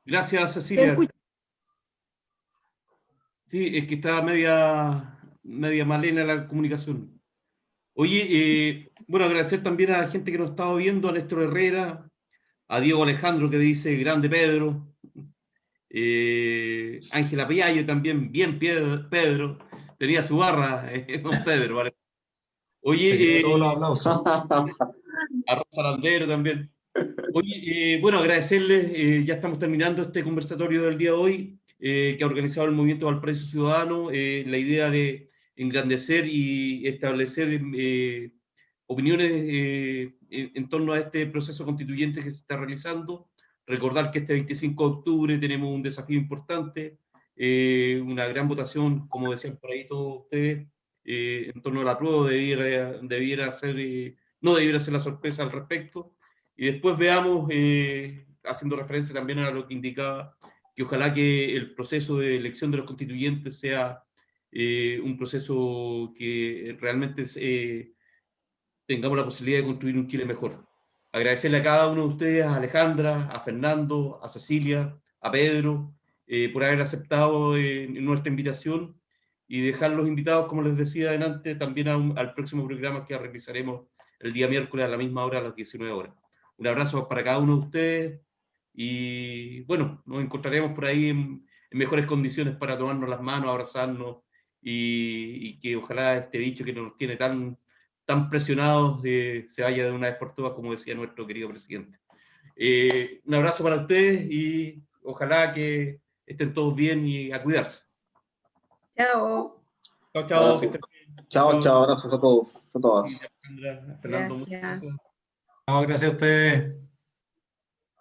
Gracias, Cecilia. Sí, es que está media malena la comunicación. Oye, bueno, agradecer también a la gente que nos estaba viendo, a Néstor Herrera, a Diego Alejandro que dice grande Pedro, Ángela Piayo también, bien Pedro, tenía su barra, don Pedro, ¿vale? Oye, todos los aplausos. A Rosa Landero también. Oye, bueno, agradecerles, ya estamos terminando este conversatorio del día de hoy, que ha organizado el Movimiento Valparaíso Ciudadano, la idea de engrandecer y establecer opiniones en torno a este proceso constituyente que se está realizando. Recordar que este 25 de octubre tenemos un desafío importante, una gran votación, como decían por ahí todos ustedes, en torno al apruebo debiera ser, no debiera ser la sorpresa al respecto. Y después veamos, haciendo referencia también a lo que indicaba, que ojalá que el proceso de elección de los constituyentes sea un proceso que realmente tengamos la posibilidad de construir un Chile mejor. Agradecerle a cada uno de ustedes, a Alejandra, a Fernando, a Cecilia, a Pedro, por haber aceptado nuestra invitación y dejar los invitados, como les decía adelante, también al próximo programa que realizaremos el día miércoles a la misma hora, a las 19 horas. Un abrazo para cada uno de ustedes y bueno, nos encontraremos por ahí en mejores condiciones para tomarnos las manos, abrazarnos y que ojalá este bicho que nos tiene tan presionados se vaya de una vez por todas, como decía nuestro querido presidente. Un abrazo para ustedes y ojalá que estén todos bien y a cuidarse. Chao. Chao, chao. Chao, chao, abrazos a todos, a todas. Fernando, Gracias. muchas gracias. No, gracias a ustedes.